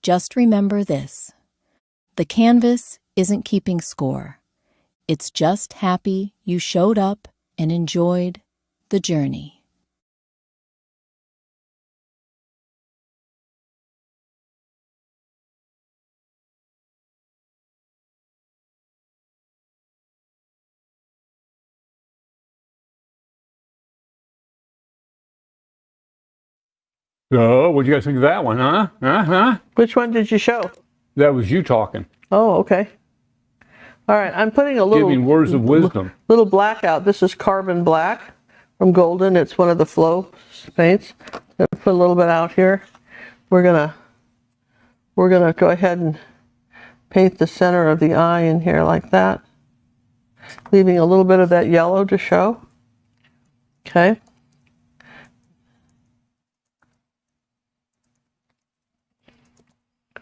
just remember this. The canvas isn't keeping score. It's just happy you showed up and enjoyed the journey. So, what'd you guys think of that one, huh? Which one did you show? That was you talking. Oh, okay. All right, I'm putting a little Giving words of wisdom. Little black out. This is carbon black from Golden. It's one of the flow paints. I'm gonna put a little bit out here. We're gonna go ahead and paint the center of the eye in here like that, leaving a little bit of that yellow to show. Okay.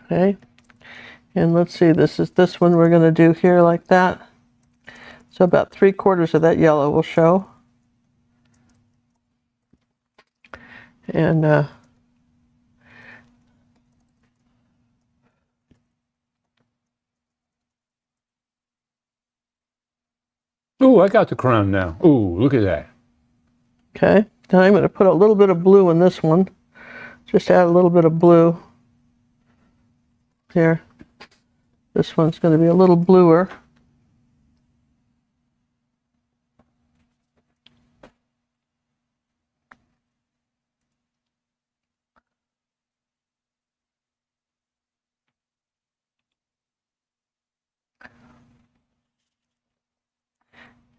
Okay. And let's see, this one we're going to do here like that. So about 3/4 of that yellow will show. And Oh, I got the crown now. Oh, look at that. okay, now I'm going to put a little bit of blue in this one. Just add a little bit of blue here. This one's going to be a little bluer.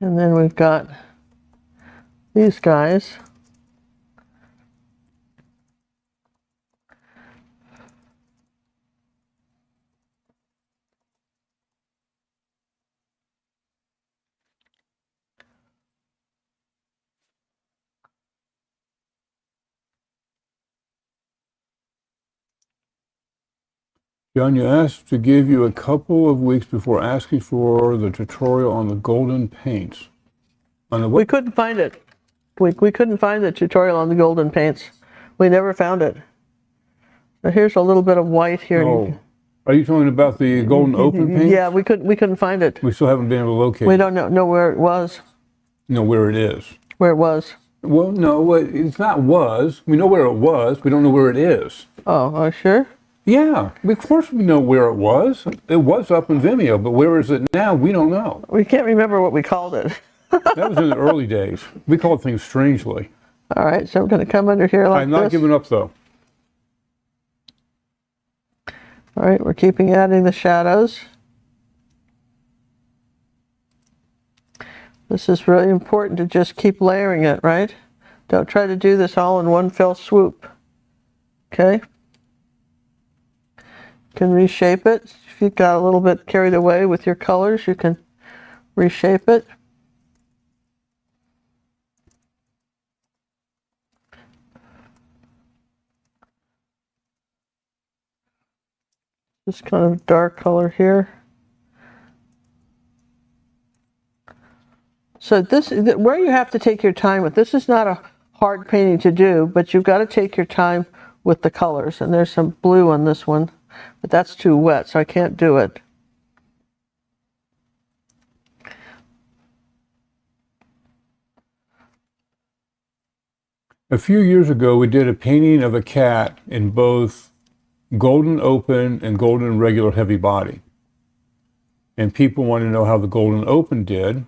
And then we've got these guys. John, you asked to give you a couple of weeks before asking for the tutorial on the golden paints. On the We couldn't find it. We couldn't find the tutorial on the golden paints. We never found it. So here's a little bit of white here. Oh, are you talking about the golden open paint? Yeah, we couldn't find it. We still haven't been able to locate We it. don't know where it was. Know where it is. Where it was. Well, no, it's not was. We know where it was. We don't know where it is. Oh, sure? Yeah, of course we know where it was. It was up in Vimeo, but where is it now? We don't know. We can't remember what we called it. That was in the early days. We called things strangely. All right, so I'm going to come under here like I'm not this. giving up, though. All right, we're keeping adding the shadows. This is really important to just keep layering it, right? Don't try to do this all in one fell swoop. Okay? You can reshape it. If you got a little bit carried away with your colors, you can reshape it. This kind of dark color here. So this, where you have to take your time with, this is not a hard painting to do, but you've got to take your time with the colors. And there's some blue on this one, but that's too wet, so I can't do it. A few years ago, we did a painting of a cat in both golden open and golden regular heavy body. And people wanted to know how the golden open did.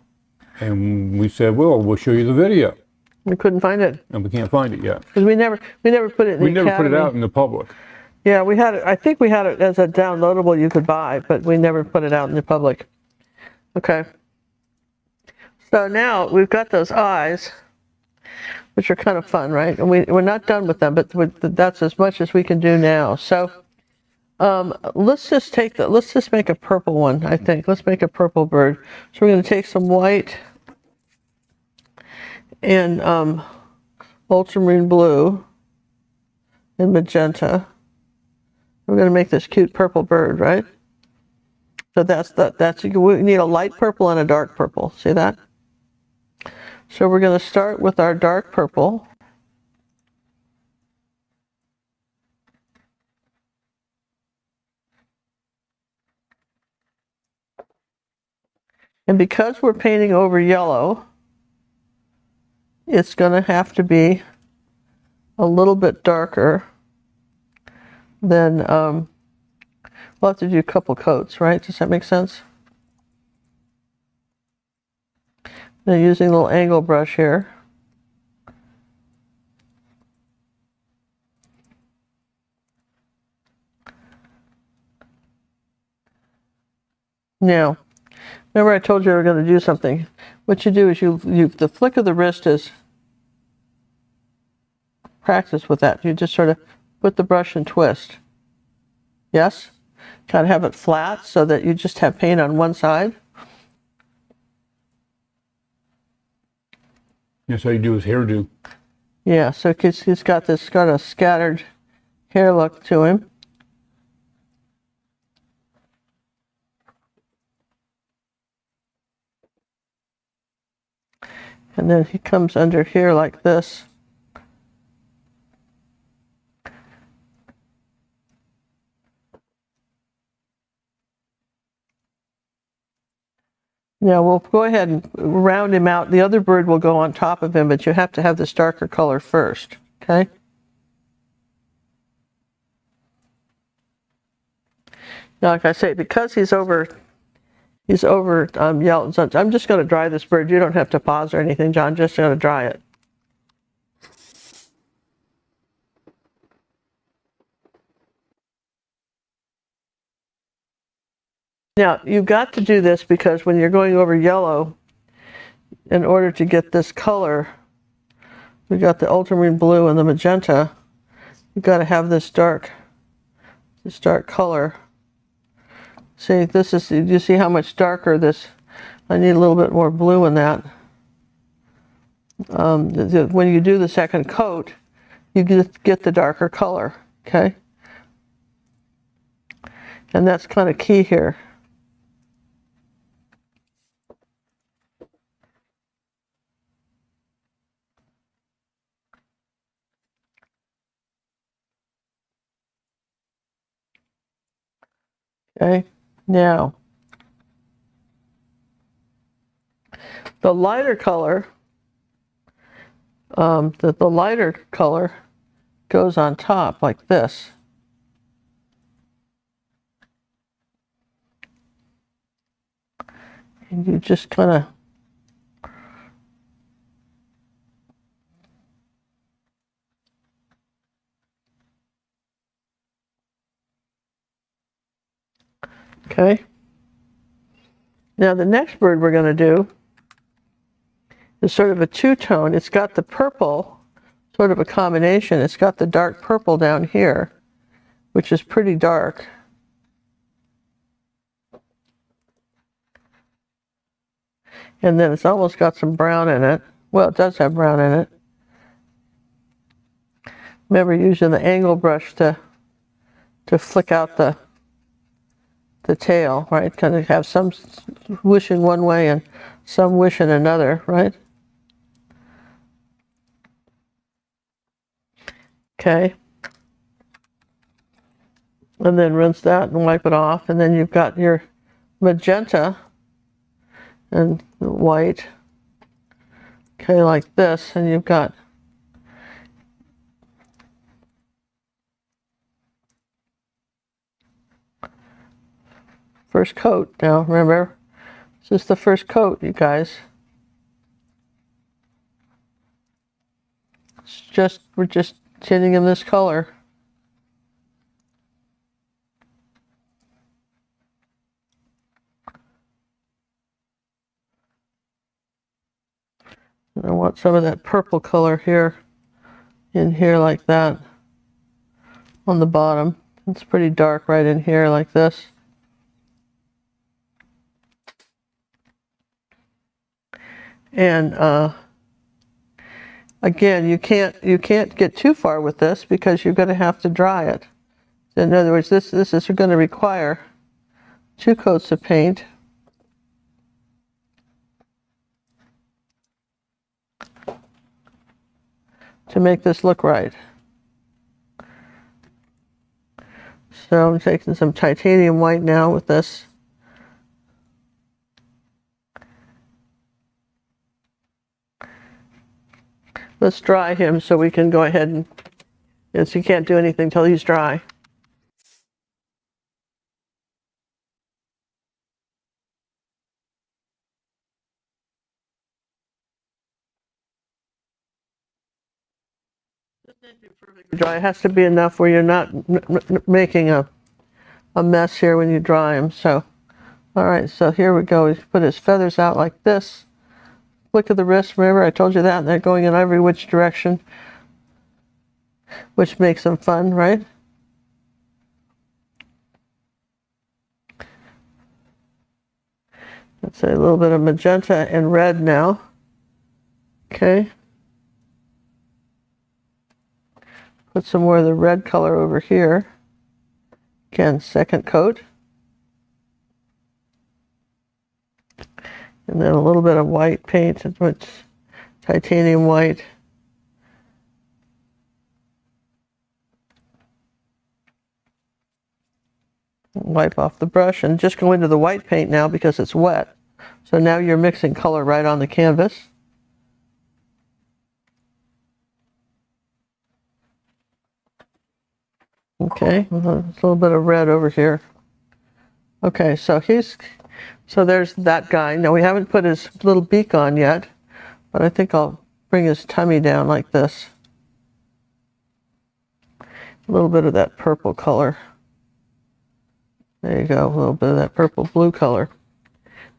And we said, well, we'll show you the video. We couldn't find it. And we can't find it yet. Because we never put it in the We never put it Academy. out in the public. Yeah, we had it. I think we had it as a downloadable you could buy, but we never put it out in the public. Okay. So now we've got those eyes, which are kind of fun, right? And we're not done with them, but that's as much as we can do now. So let's just make a purple one, I think. Let's make a purple bird. So we're going to take some white and ultramarine blue and magenta. We're going to make this cute purple bird, right? So we need a light purple and a dark purple. See that? So we're going to start with our dark purple. And because we're painting over yellow, it's going to have to be a little bit darker than, we'll have to do a couple coats, right? Does that make sense? Now using a little angle brush here. Now, remember I told you we were going to do something. What you do is the flick of the wrist is practice with that. You just sort of put the brush and twist. Yes? Kind of have it flat so that you just have paint on one side. That's how you do his hairdo. Yeah, so he's got this kind of scattered hair look to him. And then he comes under here like this. Now we'll go ahead and round him out. The other bird will go on top of him, but you have to have this darker color first, okay? Now, like I say, because he's over yellow, so I'm just going to dry this bird. You don't have to pause or anything, John. Just going to dry it. Now, you've got to do this because when you're going over yellow, in order to get this color, we got the ultramarine blue and the magenta, you've got to have this dark color. See, you see how much darker this, I need a little bit more blue in that. When you do the second coat, you get the darker color, okay? And that's kind of key here. Okay, now, the lighter color, the lighter color goes on top like this. And you just kind of okay. Now the next bird we're going to do is sort of a two-tone. It's got the purple, sort of a combination. It's got the dark purple down here, which is pretty dark. And then it's almost got some brown in it. Well, it does have brown in it. Remember using the angle brush to flick out the tail, right? Kind of have some wishing one way and some wishing another, right? Okay. And then rinse that and wipe it off. And then you've got your magenta and white. Okay, like this. And you've got first coat. Now, remember, this is the first coat, you guys. We're just tinting him this color. And I want some of that purple color here, in here like that, on the bottom. It's pretty dark right in here like this. And again, you can't get too far with this because you're going to have to dry it. In other words, this is going to require 2 coats of paint. To make this look right. So I'm taking some titanium white now with this. Let's dry him so we can go ahead and, yes, you can't do anything till he's dry. Dry. It has to be enough where you're not making a mess here when you dry him. So, all right, so here we go. We put his feathers out like this. Look at the wrist. Remember, I told you that. And they're going in every which direction. which makes them fun, right? Let's say a little bit of magenta and red now. Okay. Put some more of the red color over here. Again, second coat. And then a little bit of white paint, which titanium white. Wipe off the brush and just go into the white paint now because it's wet. So now you're mixing color right on the canvas. Okay, a little bit of red over here. Okay, so there's that guy. Now we haven't put his little beak on yet, but I think I'll bring his tummy down like this. A little bit of that purple color. There you go, a little bit of that purple blue color.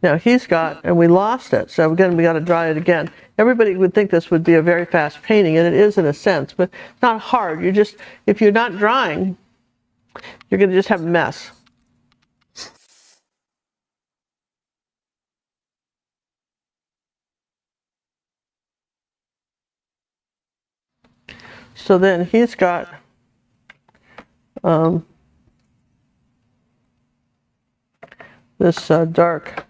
Now he's got, and we lost it, so again we got to dry it again. Everybody would think this would be a very fast painting, and it is in a sense, but it's not hard. You're just, if you're not drying, you're going to just have a mess. So then he's got this dark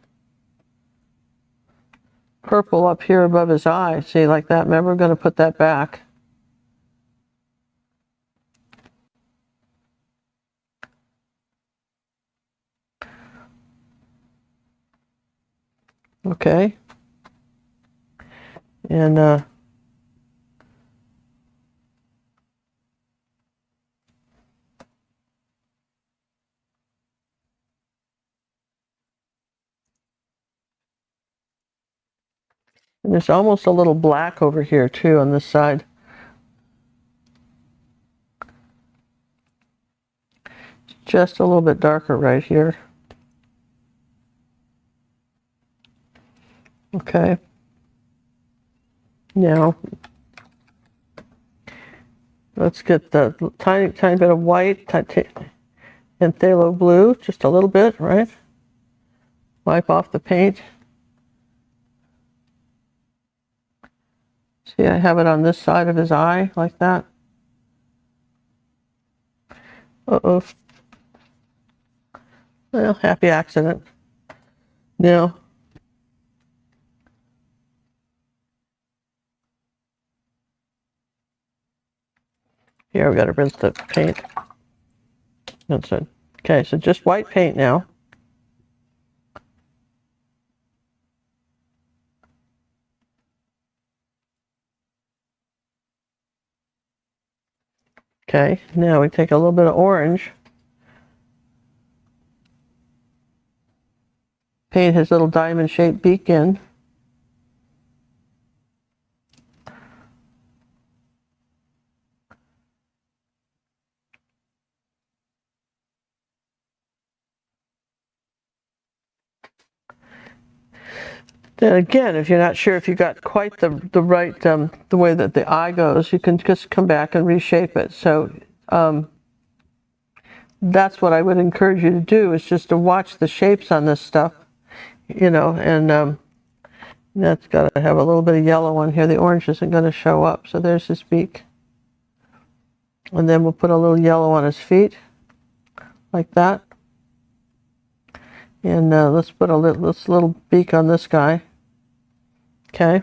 purple up here above his eye. See, like that? Remember, we're going to put that back. Okay. And there's almost a little black over here too on this side. Just a little bit darker right here. Okay. Now, let's get the tiny bit of white and phthalo blue, just a little bit, right? Wipe off the paint. See, I have it on this side of his eye, like that. Uh-oh. Well, happy accident. Now, here we got to rinse the paint. That's it. Okay, so just white paint now. Okay, now we take a little bit of orange. Paint his little diamond-shaped beak in. Then again, if you're not sure if you got quite the right, the way that the eye goes, you can just come back and reshape it. So that's what I would encourage you to do, is just to watch the shapes on this stuff, you know, and that's got to have a little bit of yellow on here. The orange isn't going to show up. So there's his beak. And then we'll put a little yellow on his feet, like that. And let's put this little beak on this guy. Okay.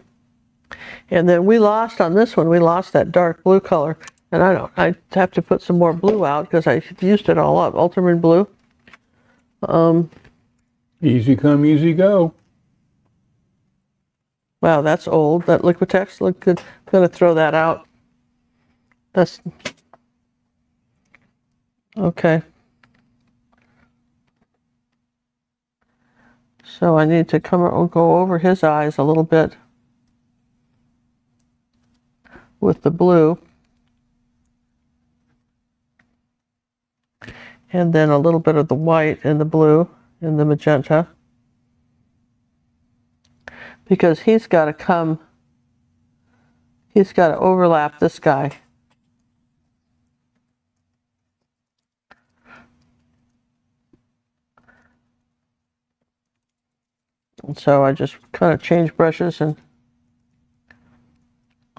And then we lost on this one, we lost that dark blue color. And I have to put some more blue out because I used it all up. Ultramarine blue. Easy come, easy go. Wow, that's old. That Liquitex looked good. I'm going to throw that out. That's okay. So I need to go over his eyes a little bit with the blue. And then a little bit of the white and the blue and the magenta. Because he's got to overlap this guy. And so I just kind of change brushes and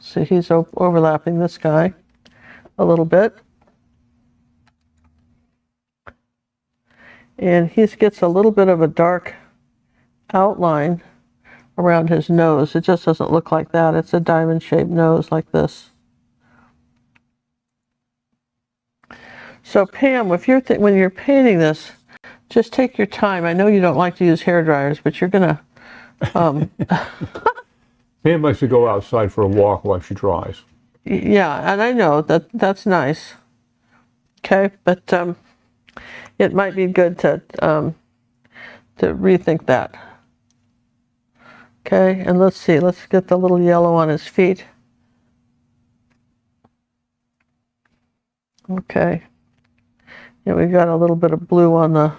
see he's overlapping this guy a little bit. And he gets a little bit of a dark outline around his nose. It just doesn't look like that. It's a diamond-shaped nose like this. So Pam, if you're when you're painting this, just take your time. I know you don't like to use hair dryers, but you're gonna. Pam likes to go outside for a walk while she dries. Yeah, and I know that's nice. Okay, but it might be good to rethink that. Okay, and let's see. Let's get the little yellow on his feet. Okay. Yeah, we've got a little bit of blue on the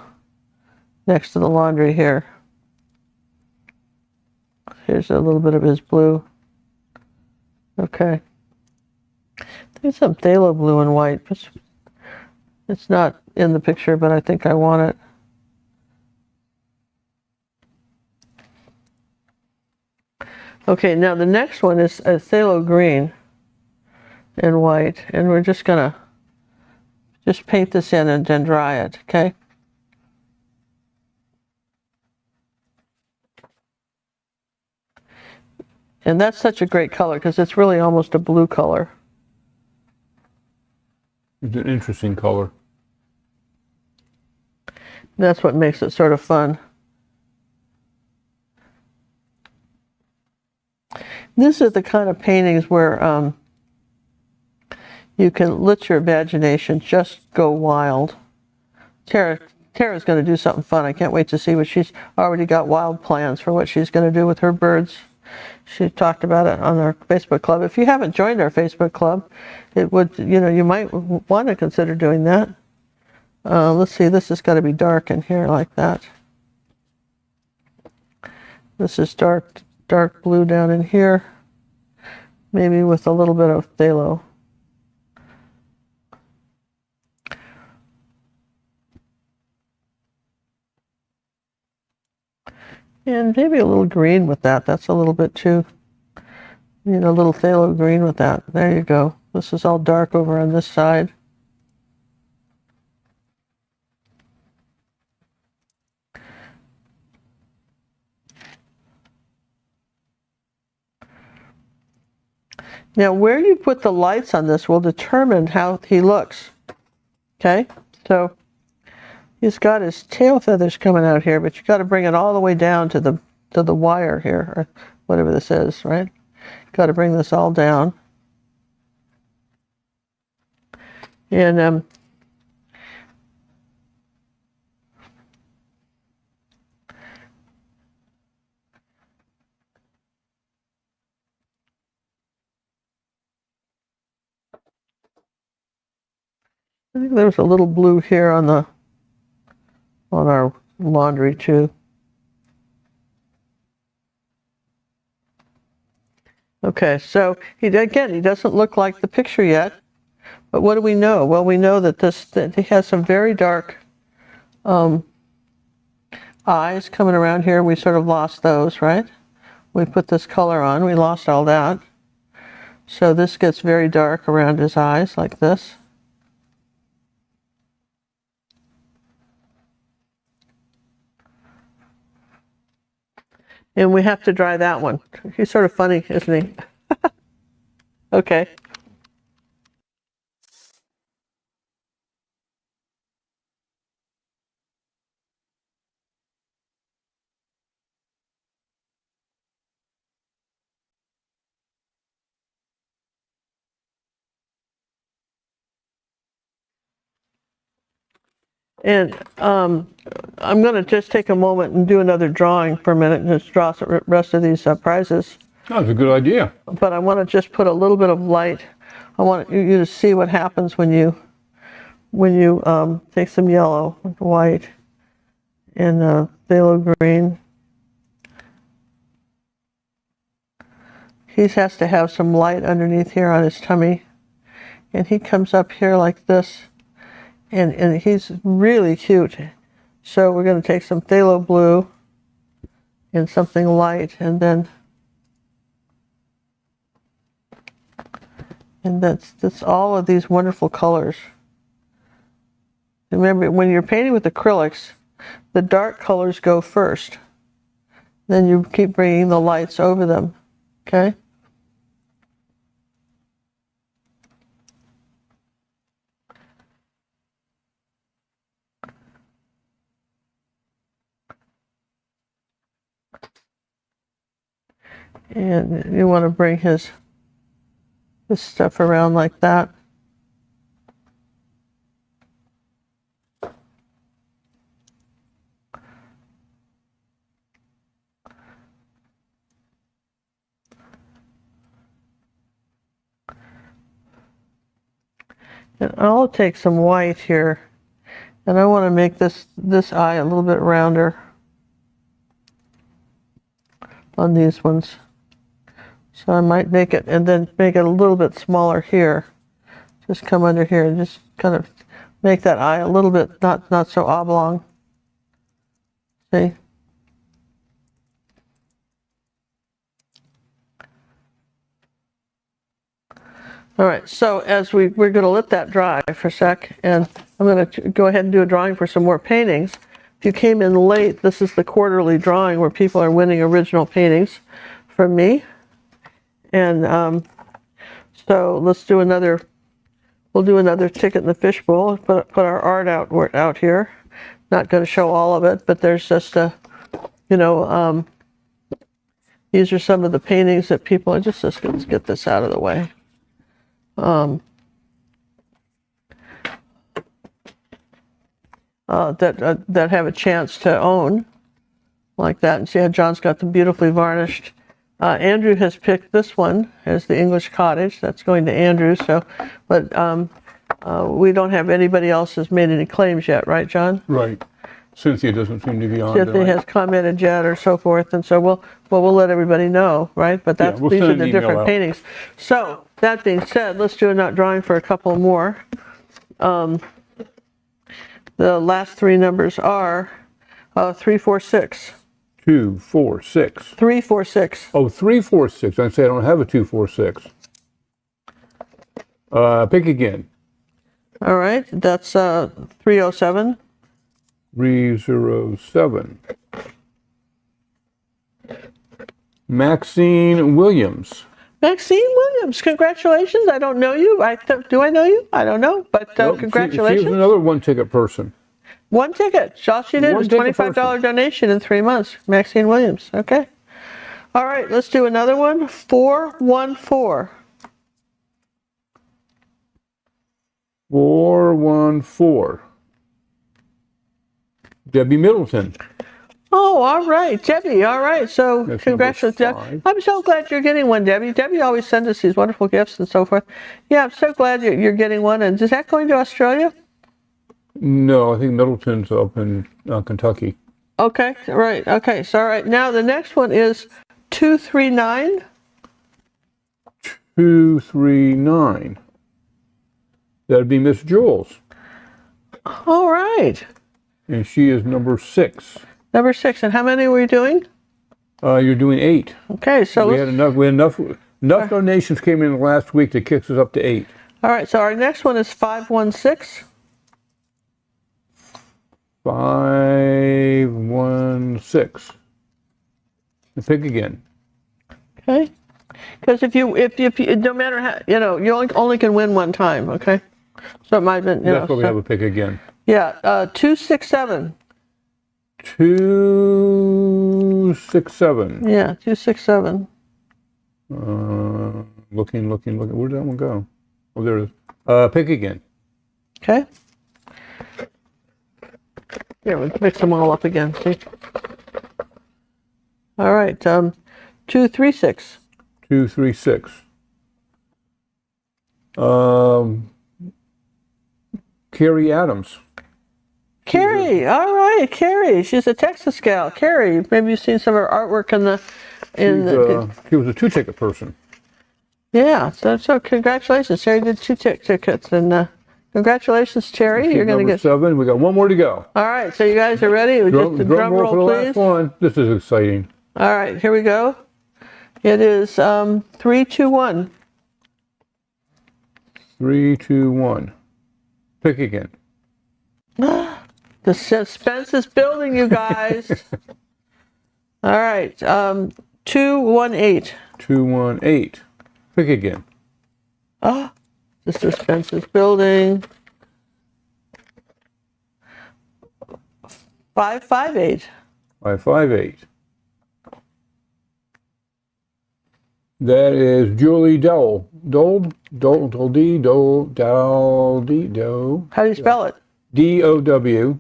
next to the laundry here. Here's a little bit of his blue. Okay. There's some phthalo blue and white. It's not in the picture, but I think I want it. Okay, now the next one is a phthalo green and white, and we're just gonna paint this in and then dry it, okay? And that's such a great color because it's really almost a blue color. It's an interesting color. That's what makes it sort of fun. This is the kind of paintings where you can let your imagination just go wild. Tara's going to do something fun. I can't wait to see what she's already got wild plans for what she's going to do with her birds. She talked about it on our Facebook club. If you haven't joined our Facebook club, it would, you might want to consider doing that. Let's see, this has got to be dark in here like that. This is dark blue down in here, maybe with a little bit of phthalo. And maybe a little green with that. That's a little bit too, a little phthalo green with that. There you go. This is all dark over on this side. Now, where you put the lights on this will determine how he looks. Okay? So he's got his tail feathers coming out here, but you got to bring it all the way down to the wire here, or whatever this is, right? Got to bring this all down. And I think there's a little blue here on our laundry too. Okay, so he doesn't look like the picture yet, but what do we know? Well, we know that he has some very dark eyes coming around here. We sort of lost those, right? We put this color on, we lost all that. So this gets very dark around his eyes like this. And we have to dry that one. He's sort of funny, isn't he? Okay. And I'm going to just take a moment and do another drawing for a minute and just draw the rest of these prizes. That's a good idea. But I want to just put a little bit of light. I want you to see what happens when you take some yellow, white, and phthalo green. He has to have some light underneath here on his tummy. And he comes up here like this. And he's really cute. So we're going to take some phthalo blue in something light, and that's all of these wonderful colors. Remember, when you're painting with acrylics, the dark colors go first. Then you keep bringing the lights over them, okay? And you want to bring this stuff around like that. And I'll take some white here, and I want to make this eye a little bit rounder on these ones. So I might make it, and then make it a little bit smaller here. Just come under here and just kind of make that eye a little bit not so oblong. See? All right, so as we're going to let that dry for a sec, and I'm going to go ahead and do a drawing for some more paintings. If you came in late, this is the quarterly drawing where people are winning original paintings from me. And so let's do another, we'll do another ticket in the fishbowl, put our art out here. Not going to show all of it, but there's just a, you know, these are some of the paintings that people, let's get this out of the way. That have a chance to own like that. And see how John's got them beautifully varnished. Andrew has picked this one as the English Cottage. That's going to Andrew. So, but we don't have anybody else has made any claims yet, right, John? Right. Cynthia doesn't seem to be on. Cynthia has commented yet, or so forth, and so we'll let everybody know, right? But that's, these are the different paintings. So that being said, let's do a nut drawing for a couple more. The last three numbers are 346. 2, 4, 6. 346. Oh, 346. I say I don't have a 246. Pick again. All right, that's 307. 307. Maxine Williams. Maxine Williams, congratulations. I don't know you. Do I know you? I don't know, but Nope, congratulations. She was another one-ticket person. One ticket. All she did was $25 donation in 3 months. Maxine Williams. Okay. All right, let's do another one. 414. 414. Debbie Middleton. Oh, all right, Debbie. All right. So That's congratulations, number Debbie. 5. I'm so glad you're getting one, Debbie. Debbie always sends us these wonderful gifts and so forth. Yeah, I'm so glad you're getting one. And is that going to Australia? No, I think Middleton's up in Kentucky. Okay, right. Okay, so all right. Now the next one is 239. 239. That'd be Miss Jules. All right. And she is number 6. Number 6. And how many were you doing? You're doing 8. Okay, so We had enough donations came in last week that kicks us up to 8. all right, so our next one is 516. 516. And pick again. Okay. Because if you no matter how, you know, you only can win one time, okay? So it might have been, That's why we have a pick again. Yeah, 267. 267. Yeah, 267. Looking. Where did that one go? Oh, there it is. Pick again. Okay. Here, we'll mix them all up again. See? All right, 236. 236. Carrie Adams. Carrie, all right, Carrie. She's a Texas gal. Carrie, maybe you've seen some of her artwork She was a 2-ticket person. Yeah, so congratulations. Terry did 2 tickets, and congratulations, Terry. You're going to get 7. We got one more to go. All right, so you guys are ready? Drum roll for the please. last one. This is exciting. All right, here we go. It is 3, 2, 1. 3, 2, 1. Pick again. The suspense is building, you guys. All right, 2, 1, 8. 2, 1, 8. Pick again. Ah, the suspense is building. 5, 5, 8. 5, 5, 8. That is Julie Dole. Dole? Dole, Dole, D, Dole, Dole, D, Dole. How do you spell it? DOWDLE.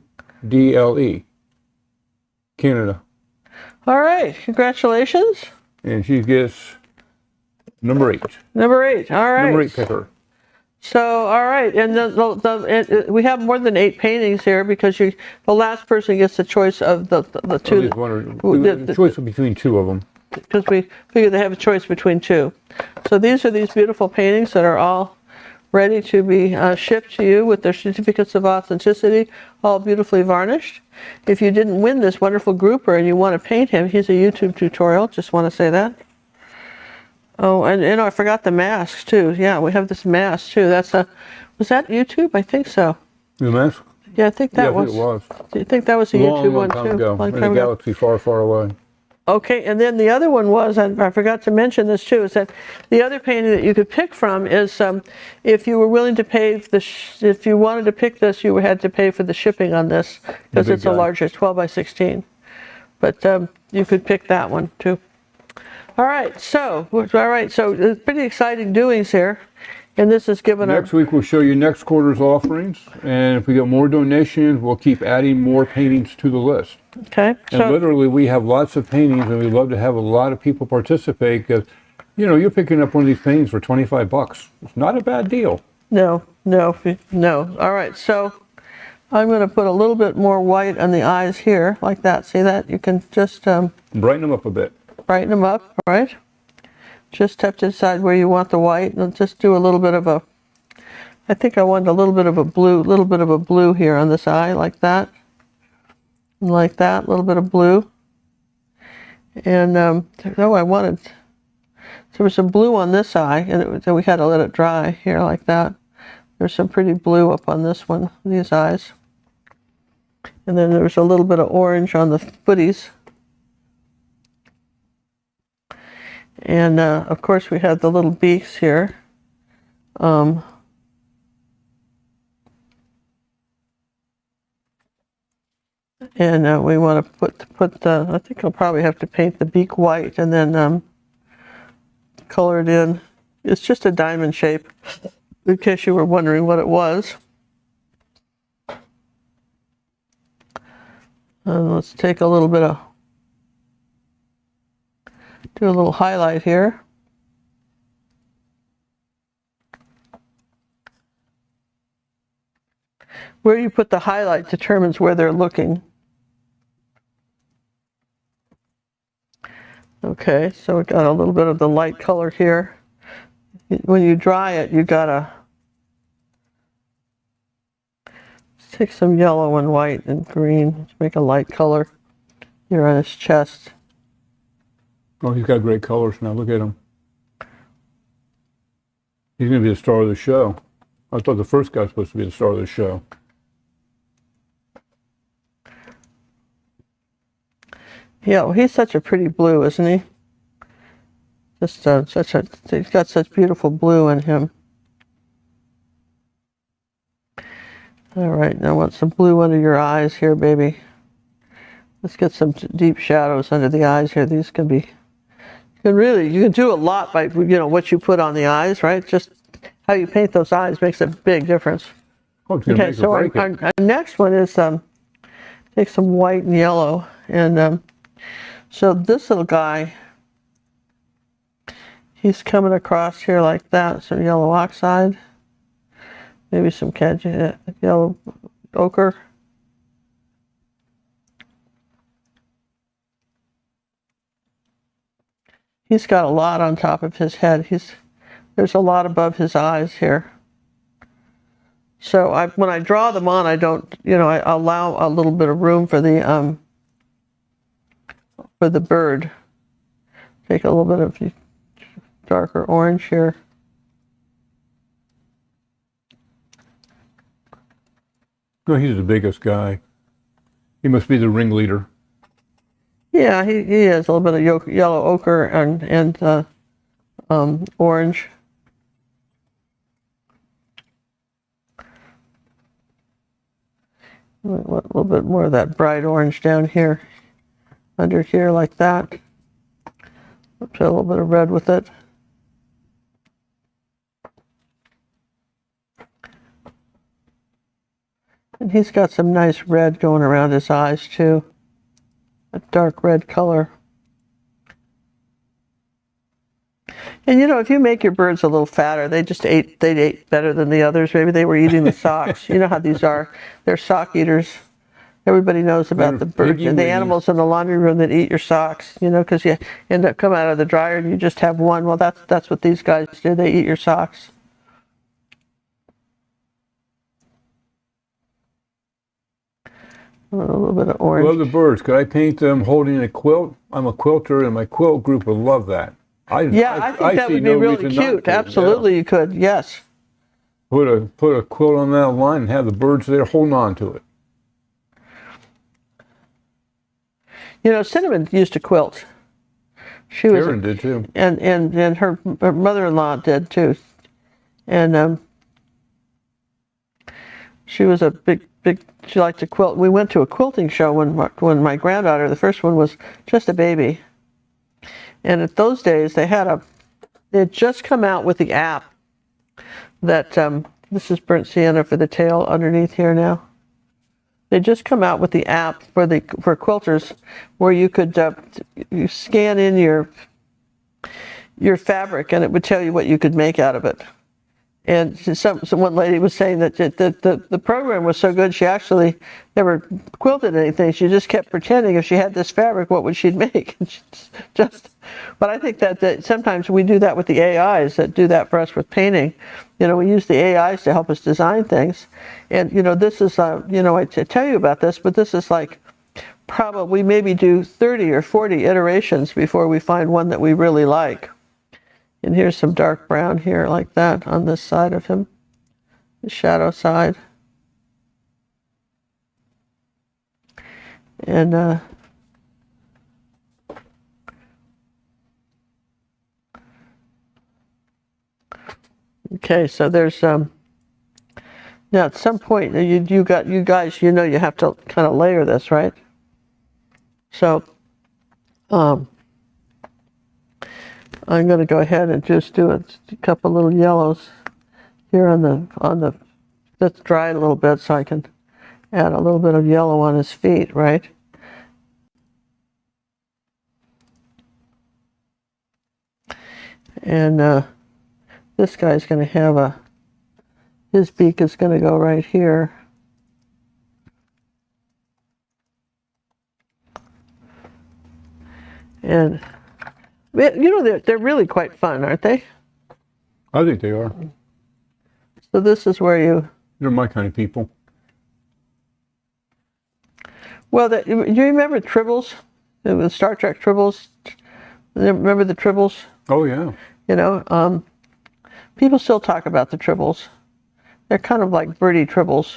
Canada. All right, congratulations. And she gets number 8. Number 8, all right. Number 8 picker. So, all right, and we have more than 8 paintings here because the last person gets the choice of the two. The choice between 2 of them. Because we figure they have a choice between 2. So these are these beautiful paintings that are all ready to be shipped to you with their certificates of authenticity, all beautifully varnished. If you didn't win this wonderful grouper and you want to paint him, here's a YouTube tutorial. Just want to say that. Oh, and I forgot the masks too. Yeah, we have this mask too. Was that YouTube? I think so. The mask? Yeah, I think that was. I think it was. Do you think that was a YouTube one time too? Ago. Long In time a ago. galaxy far, far away. Okay, and then the other one was, and I forgot to mention this too, is that the other painting that you could pick from is if you were willing to pay if you wanted to pick this, you had to pay for the shipping on this because it's a larger 12 by 16. But you could pick that one too. All right, so it's pretty exciting doings here, and this is given Next week we'll show you next quarter's offerings, and if we get more donations, we'll keep adding more paintings to the list. Okay. And literally, we have lots of paintings, and we'd love to have a lot of people participate because, you're picking up one of these paintings for $25. It's not a bad deal. No. All right, so I'm going to put a little bit more white on the eyes here, like that. See that? You can just Brighten them up a bit. brighten them up, all right? Just have to decide where you want the white, and just do a little bit of I think I want a little bit of a blue here on this eye, like that. Like that, a little bit of blue. And there was some blue on this eye, and we had to let it dry here like that. There's some pretty blue up on this one, these eyes. And then there was a little bit of orange on the footies. And of course we had the little beaks here. And we want to put I think I'll probably have to paint the beak white and then color it in. It's just a diamond shape, in case you were wondering what it was. And let's take a little bit of, do a little highlight here. Where you put the highlight determines where they're looking. Okay, so we got a little bit of the light color here. When you dry it, you gotta take some yellow and white and green to make a light color here on his chest. Oh, he's got great colors now. Look at him. He's going to be the star of the show. I thought the first guy was supposed to be the star of the show. Yeah, well, he's such a pretty blue, isn't he? Just he's got such beautiful blue in him. All right, now I want some blue under your eyes here, baby. Let's get some deep shadows under the eyes here. These can be, you can do a lot by, what you put on the eyes, right? Just how you paint those eyes makes a big difference. Oh, it's gonna Okay, so our next one is take some white and yellow, and so this little guy, he's coming across here like that, some yellow oxide, maybe some yellow ochre. He's got a lot on top of his head. There's a lot above his eyes here. So when I draw them on, I don't, I allow a little bit of room for the bird. take a little bit of darker orange here. No, he's the biggest guy. He must be the ringleader. Yeah, he has a little bit of yellow ochre and orange. A little bit more of that bright orange down here, under here like that. Put a little bit of red with it. And he's got some nice red going around his eyes too. A dark red color. And you know, if you make your birds a little fatter, they ate better than the others. Maybe they were eating the socks. You know how these are. They're sock eaters. Everybody knows about the birds and the animals in the laundry room that eat your socks, you know, because you end up coming out of the dryer and you just have one. Well, that's what these guys do. They eat your socks. A little bit of orange. Love the birds. Could I paint them holding a quilt? I'm a quilter, and my quilt group would love that. I think that would be really cute. Absolutely, you could. Yes. Put a quilt on that line and have the birds there holding on to it. You know, Cinnamon used to quilt. Karen did too. And her mother-in-law did too. And she was a big, she liked to quilt. We went to a quilting show when my granddaughter, the first one, was just a baby. And at those days, they had just come out with the app that, this is burnt sienna for the tail underneath here now. They just come out with the app for quilters where you could you scan in your fabric and it would tell you what you could make out of it. And one lady was saying that the program was so good she actually never quilted anything. She just kept pretending if she had this fabric, what would she make? But I think that sometimes we do that with the AIs that do that for us with painting. You know, we use the AIs to help us design things. And, you know, this is, you know, I tell you about this, but this is like probably maybe do 30 or 40 iterations before we find one that we really like. And here's some dark brown here like that on this side of him, the shadow side. And okay, so there's now at some point you guys, you know, you have to kind of layer this, right? So I'm going to go ahead and just do a couple little yellows here on the that's dried a little bit, so I can add a little bit of yellow on his feet, right? And this guy's going to have his beak is going to go right here. And you know, they're really quite fun, aren't they? I think they are. So this is where they're my kind of people. Well, do you remember Tribbles? The Star Trek Tribbles? Remember the Tribbles? Oh, yeah. You know, people still talk about the Tribbles. They're kind of like birdie Tribbles.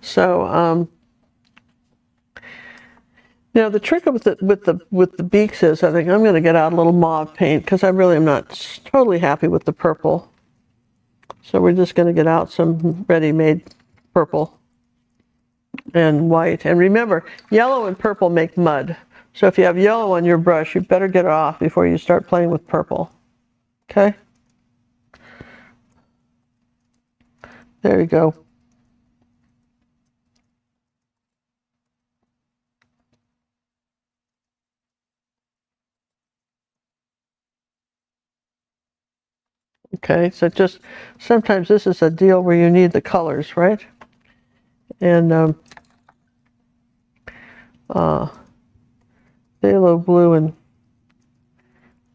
So, you know, the trick with the beaks is, I think I'm going to get out a little mauve paint because I really am not totally happy with the purple. So we're just going to get out some ready-made purple and white. And remember, yellow and purple make mud. So if you have yellow on your brush, you better get it off before you start playing with purple. Okay? There you go. Okay, so just sometimes this is a deal where you need the colors, right? And phthalo blue and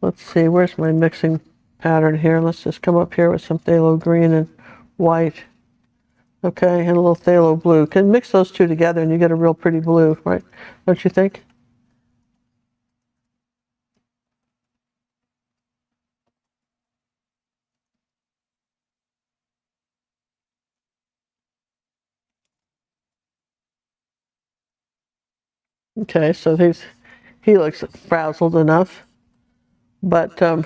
let's see, where's my mixing pattern here? Let's just come up here with some phthalo green and white. Okay, and a little phthalo blue. Can mix those two together and you get a real pretty blue, right? Don't you think? Okay, so he looks frazzled enough, but you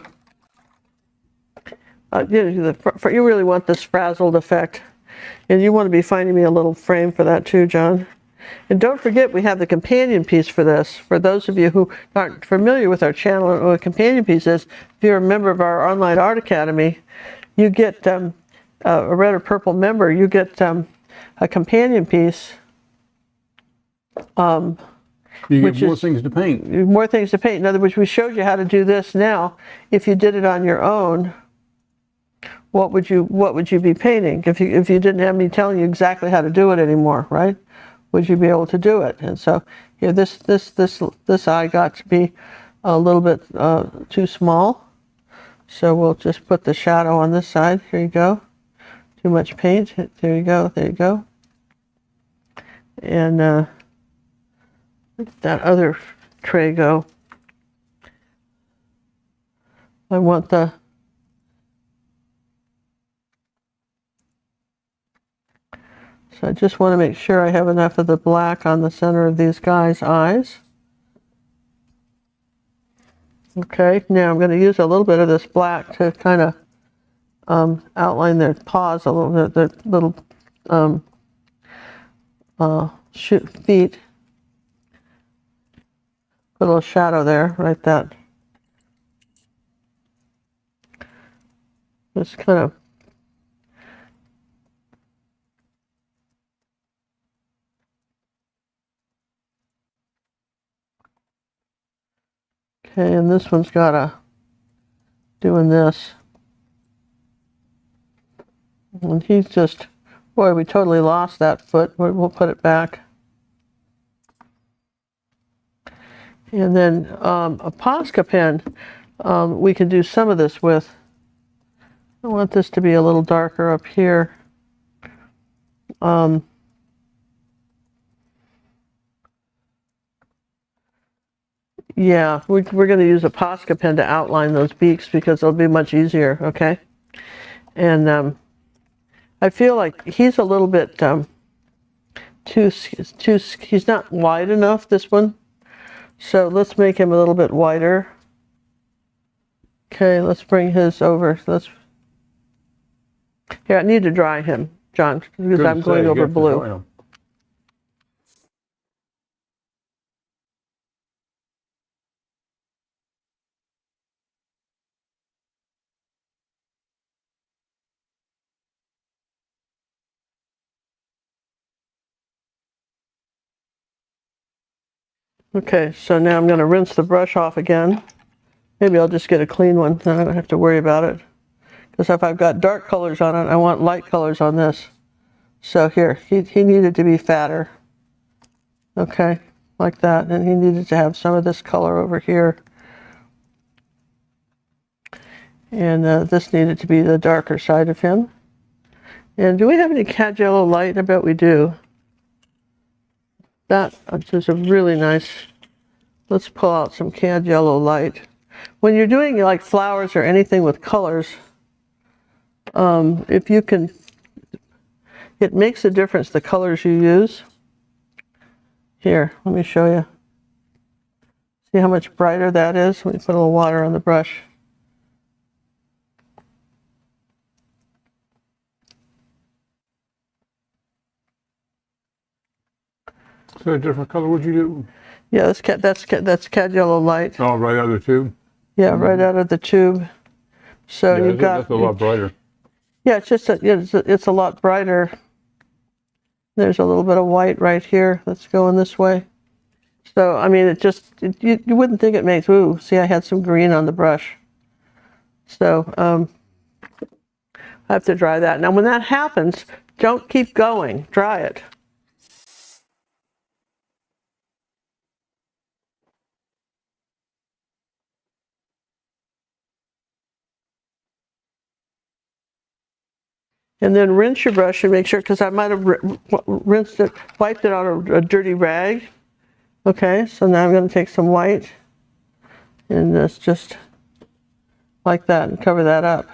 really want this frazzled effect, and you want to be finding me a little frame for that too, John. And don't forget, we have the companion piece for this. For those of you who aren't familiar with our channel or what a companion piece is, if you're a member of our online art academy, you get a red or purple member. You get a companion piece. You Which get more is- things to paint. More things to paint. In other words, we showed you how to do this now. If you did it on your own, what would you be painting if you didn't have me telling you exactly how to do it anymore, right? Would you be able to do it? And so here, this eye got to be a little bit too small, so we'll just put the shadow on this side. Here you go. Too much paint. There you go. There you go. And that other tray go. I want the So I just want to make sure I have enough of the black on the center of these guys' eyes. Okay, now I'm going to use a little bit of this black to kind of outline their paws a little bit, their little feet. Put a little shadow there, right that. Just kind of okay, and this one's got a doing this. And he's just, boy, we totally lost that foot. We'll put it back. And then a Posca pen, we can do some of this with. I want this to be a little darker up here. Yeah, we're going to use a Posca pen to outline those beaks because it'll be much easier, okay? And I feel like he's a little bit he's not wide enough, this one. So let's make him a little bit wider. Okay, let's bring his over. Here, I need to dry him, John, because I'm going over blue. Okay, so now I'm going to rinse the brush off again. Maybe I'll just get a clean one, then I don't have to worry about it. Because if I've got dark colors on it, I want light colors on this. So here, he needed to be fatter. Okay, like that. And he needed to have some of this color over here. And this needed to be the darker side of him. And do we have any cad yellow light? I bet we do. That is a really nice, let's pull out some cad yellow light. When you're doing like flowers or anything with colors, if you can, it makes a difference the colors you use. Here, let me show you. See how much brighter that is? Let me put a little water on the brush. So a different color, would you do? Yeah, that's cad yellow light. Oh, right out of the tube? Yeah, right out of the tube. So Yeah, you've got. that's a lot brighter. Yeah, it's just it's a lot brighter. There's a little bit of white right here that's going this way. So I mean, you wouldn't think it makes. Ooh, see, I had some green on the brush. So I have to dry that. Now, when that happens, don't keep going. Dry it. And then rinse your brush and make sure, because I might have rinsed it, wiped it on a dirty rag. Okay, so now I'm going to take some white and just like that and cover that up.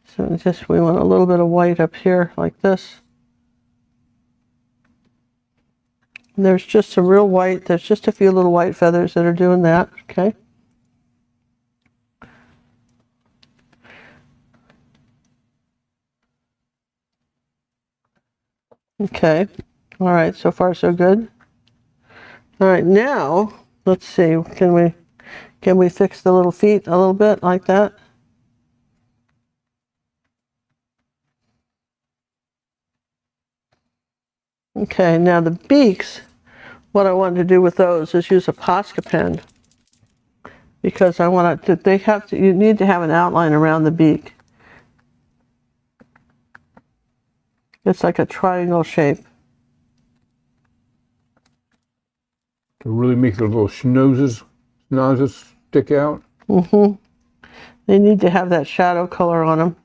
So just, we want a little bit of white up here like this. And there's just some real white, there's just a few little white feathers that are doing that, okay? Okay, all right, so far so good. All right, now, let's see, can we fix the little feet a little bit like that? Okay, now the beaks, what I wanted to do with those is use a Posca pen, because I want to, you need to have an outline around the beak. It's like a triangle shape. To really make their little noses stick out. Mm-hmm. They need to have that shadow color on them.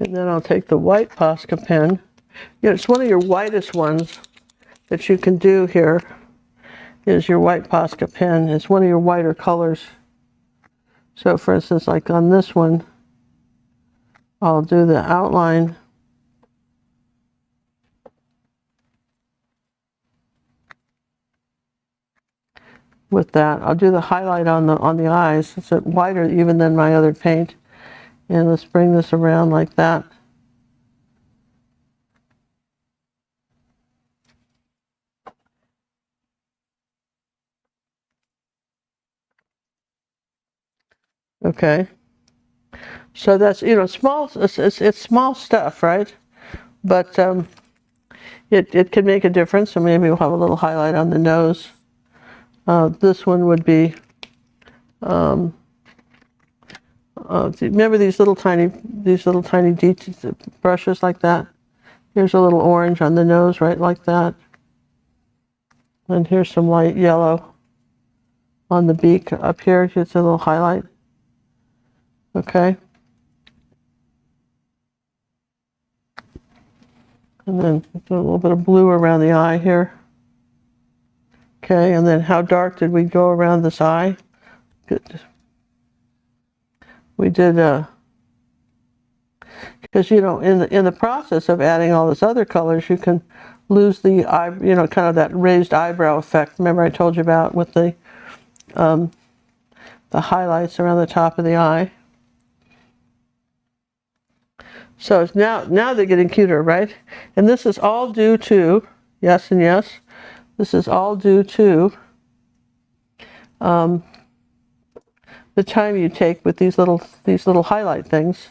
And then I'll take the white Posca pen. You know, it's one of your whitest ones that you can do here is your white Posca pen. It's one of your whiter colors. So for instance, like on this one, I'll do the outline. With that, I'll do the highlight on the eyes. It's whiter even than my other paint. And let's bring this around like that. Okay. So that's, you know, small. It's small stuff, right? But it can make a difference. So maybe we'll have a little highlight on the nose. This one would be. Remember these little tiny brushes like that? Here's a little orange on the nose, right, like that. And here's some light yellow on the beak up here. It's a little highlight. Okay. And then a little bit of blue around the eye here. Okay, and then how dark did we go around this eye? Good. We did, because, you know, in the process of adding all this other colors, you can lose the eye, you know, kind of that raised eyebrow effect. Remember I told you about with the highlights around the top of the eye. So now they're getting cuter, right? And this is all due to, yes and yes, this is all due to the time you take with these little highlight things.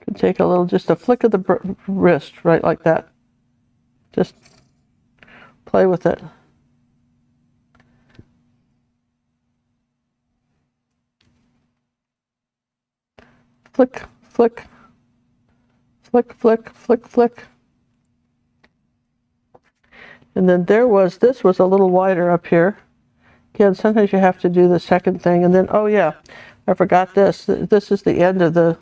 Could take a little, just a flick of the wrist, right, like that. Just play with it. Flick, flick, flick, flick, flick, flick. And then this was a little wider up here. Again, sometimes you have to do the second thing. And then, oh yeah, I forgot this. This is the end of the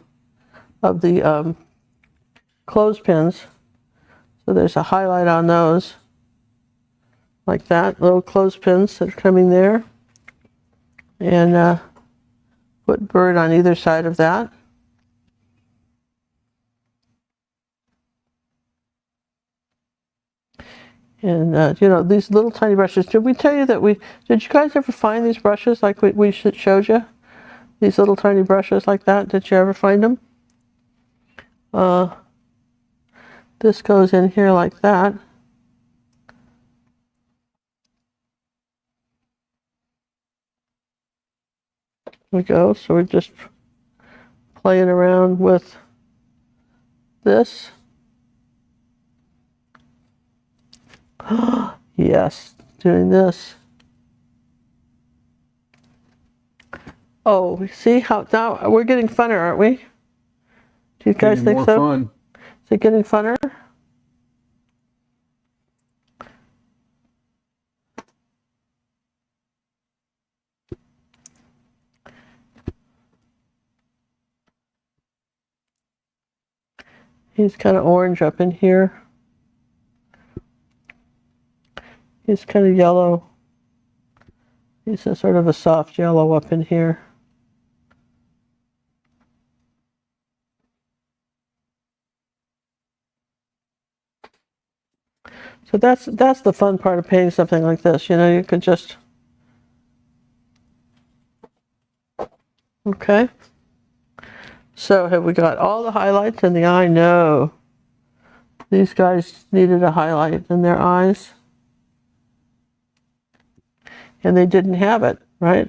clothespins. So there's a highlight on those. Like that, little clothespins that are coming there. And put bird on either side of that. And, you know, these little tiny brushes, did we tell you that did you guys ever find these brushes like we showed you? These little tiny brushes like that, did you ever find them? This goes in here like that. There we go, so we're just playing around with this. Yes, doing this. Oh, see how now we're getting funner, aren't we? Do you guys think more so? Fun. Is it getting funner? He's kind of orange up in here. He's kind of yellow. He's a sort of a soft yellow up in here. So that's the fun part of painting something like this. You know, you could just, okay. So have we got all the highlights in the eye? No. These guys needed a highlight in their eyes. And they didn't have it, right?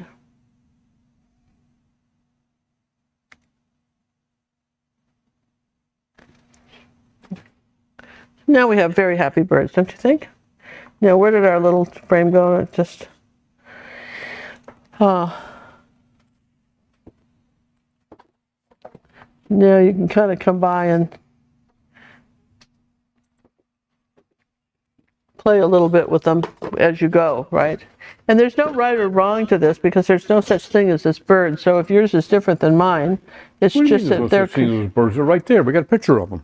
Now we have very happy birds, don't you think? Now, where did our little frame go? It just, now you can kind of come by and play a little bit with them as you go, right? And there's no right or wrong to this because there's no such thing as this bird. So if yours is different than mine, it's just that they're those birds are right there. We got a picture of them.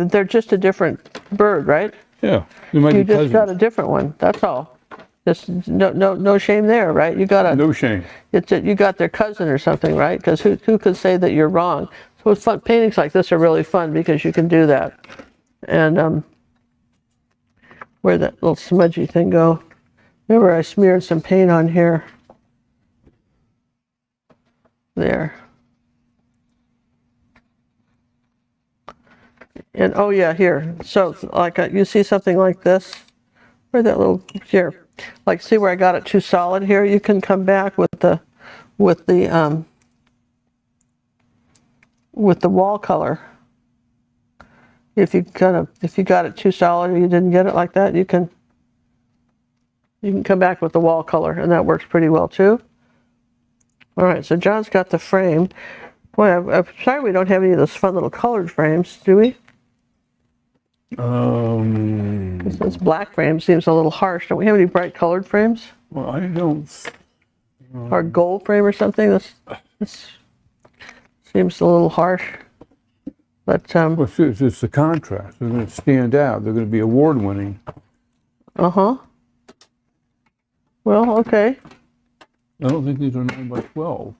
they're just a different bird, right? Yeah, they might You be just got cousins. a different one. That's all. Just no shame there, right? You got a No shame. you got their cousin or something, right? Because who could say that you're wrong? So it's fun. Paintings like this are really fun because you can do that. And where'd that little smudgy thing go? Remember, I smeared some paint on here. There. And oh yeah, here. So like you see something like this. Where'd that little here? Like see where I got it too solid here? You can come back with the wall color. If you got it too solid or you didn't get it like that, you can come back with the wall color, and that works pretty well too. All right, so John's got the frame. Boy, I'm sorry we don't have any of those fun little colored frames, do we? This black frame seems a little harsh. Don't we have any bright colored frames? Well, I don't. Or gold frame or something? This seems a little harsh. But Well, it's the contrast. They're going to stand out. They're going to be award-winning. well, okay. I don't think these are 9 by 12.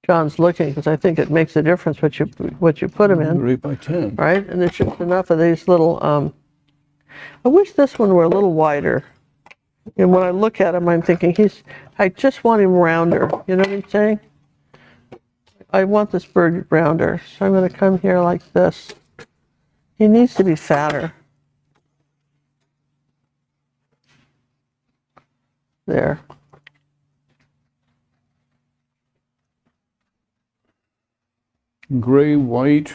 John's looking because I think it makes a difference what you put them in, They're 8 by 10. right? And there's just enough of these little. I wish this one were a little wider. And when I look at him, I'm thinking I just want him rounder. You know what I'm saying? I want this bird rounder, so I'm going to come here like this. He needs to be fatter. There. Gray, white.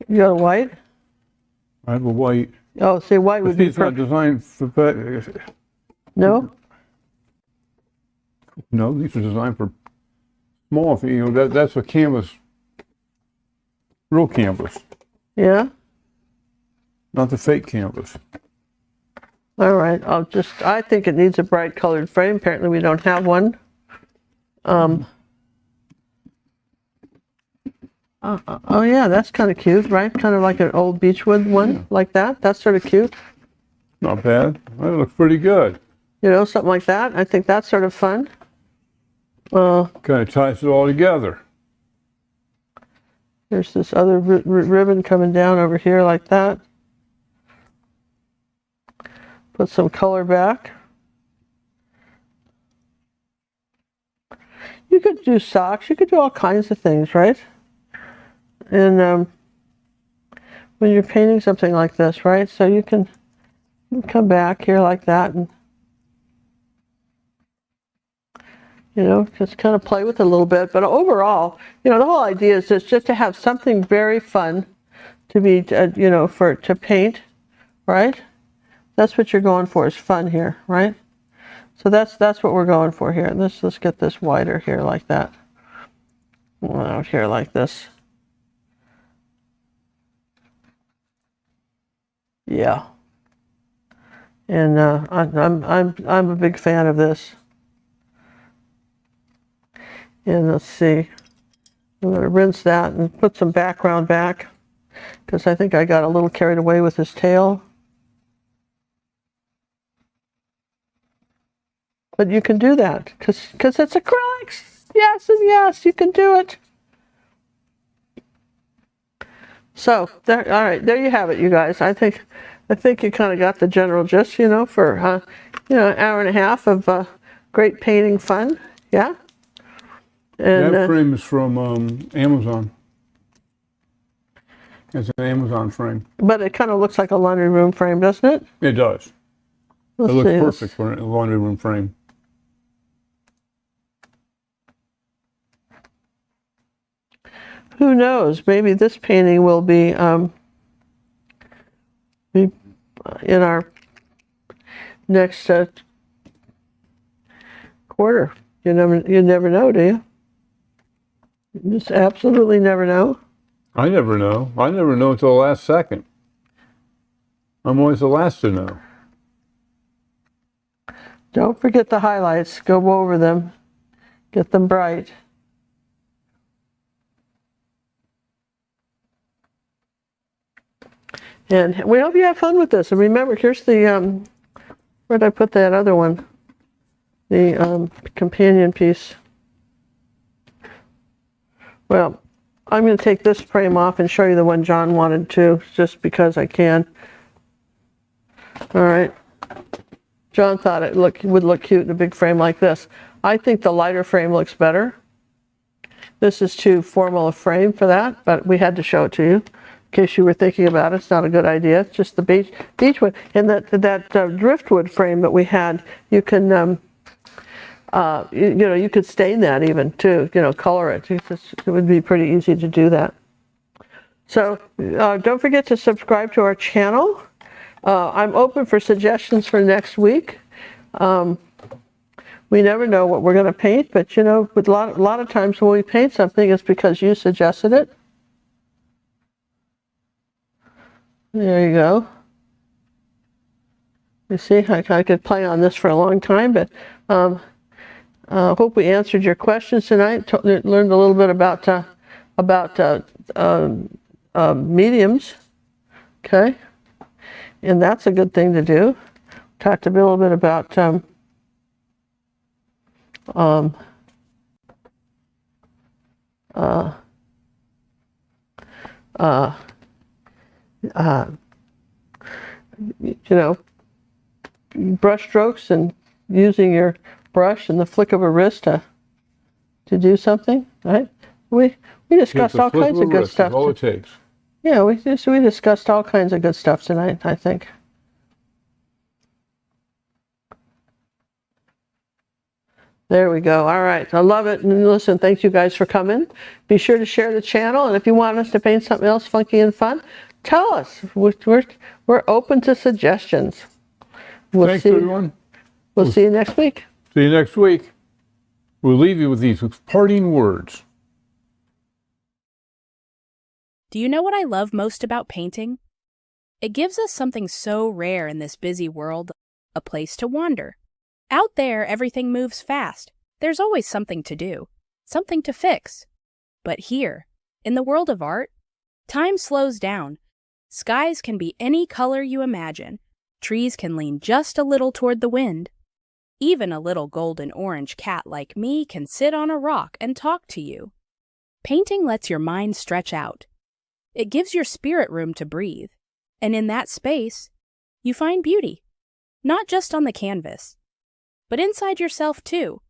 You got a white? I have a white. Oh, see, white would See, be it's not perfect. designed for. No? No, these are designed for small. You know, that's a canvas, real canvas, Yeah? not the fake canvas. All right. I think it needs a bright colored frame. Apparently we don't have one. Oh yeah, that's kind of cute, right? Kind of like an old beechwood one, like that. That's sort of cute. Not bad. That looks pretty good. You know, something like that. I think that's sort of fun. Kind of ties it all together. There's this other ribbon coming down over here like that. Put some color back. You could do socks. You could do all kinds of things, right? And when you're painting something like this, right? So you can come back here like that and You know, just kind of play with it a little bit. But overall, you know, the whole idea is just to have something very fun to be, you know, to paint, right? That's what you're going for, is fun here, right? So that's what we're going for here. Let's get this wider here like that. Out here like this. Yeah. And I'm a big fan of this. And let's see. I'm going to rinse that and put some background back, because I think I got a little carried away with his tail. But you can do that because it's acrylics. Yes and yes, you can do it. So there, all right, there you have it, you guys. I think you kind of got the general gist, you know, for you know, an hour and a half of great painting fun. Yeah. And that frame is from Amazon. It's an Amazon frame. But it kind of looks like a laundry room frame, doesn't it? It does. Let's it looks see, perfect for a laundry room frame. Who knows? Maybe this painting will be in our next quarter. You never know, do you? You just absolutely never know. I never know. I never know until the last second. I'm always the last to know. Don't forget the highlights. Go over them. Get them bright. And we hope you have fun with this. And remember, here's the, where'd I put that other one? The companion piece. Well, I'm going to take this frame off and show you the one John wanted to, just because I can. All right. John thought it would look cute in a big frame like this. I think the lighter frame looks better. This is too formal a frame for that, but we had to show it to you. In case you were thinking about it, it's not a good idea. It's just the beechwood. And that driftwood frame that we had, you can, you know, you could stain that even too, you know, color it. It would be pretty easy to do that. So don't forget to subscribe to our channel. I'm open for suggestions for next week. We never know what we're going to paint, but you know, with a lot of times when we paint something, it's because you suggested it. There you go. You see, I could play on this for a long time, but hope we answered your questions tonight. Learned a little bit about mediums. Okay, and that's a good thing to do. Talked a little bit about you know, brush strokes and using your brush and the flick of a wrist to do something, right? We discussed all kinds of good stuff. All it takes. Yeah, we discussed all kinds of good stuff tonight, I think. There we go. All right. I love it. And listen, thank you guys for coming. Be sure to share the channel. And if you want us to paint something else funky and fun, tell us. We're open to suggestions. Thanks, everyone. We'll see you next week. See you next week. We'll leave you with these parting words. Do you know what I love most about painting? It gives us something so rare in this busy world, a place to wander. Out there, everything moves fast. There's always something to do, something to fix. But here, in the world of art, time slows down. Skies can be any color you imagine. Trees can lean just a little toward the wind. Even a little golden orange cat like me can sit on a rock and talk to you. Painting lets your mind stretch out. It gives your spirit room to breathe. And in that space, you find beauty. Not just on the canvas, but inside yourself too.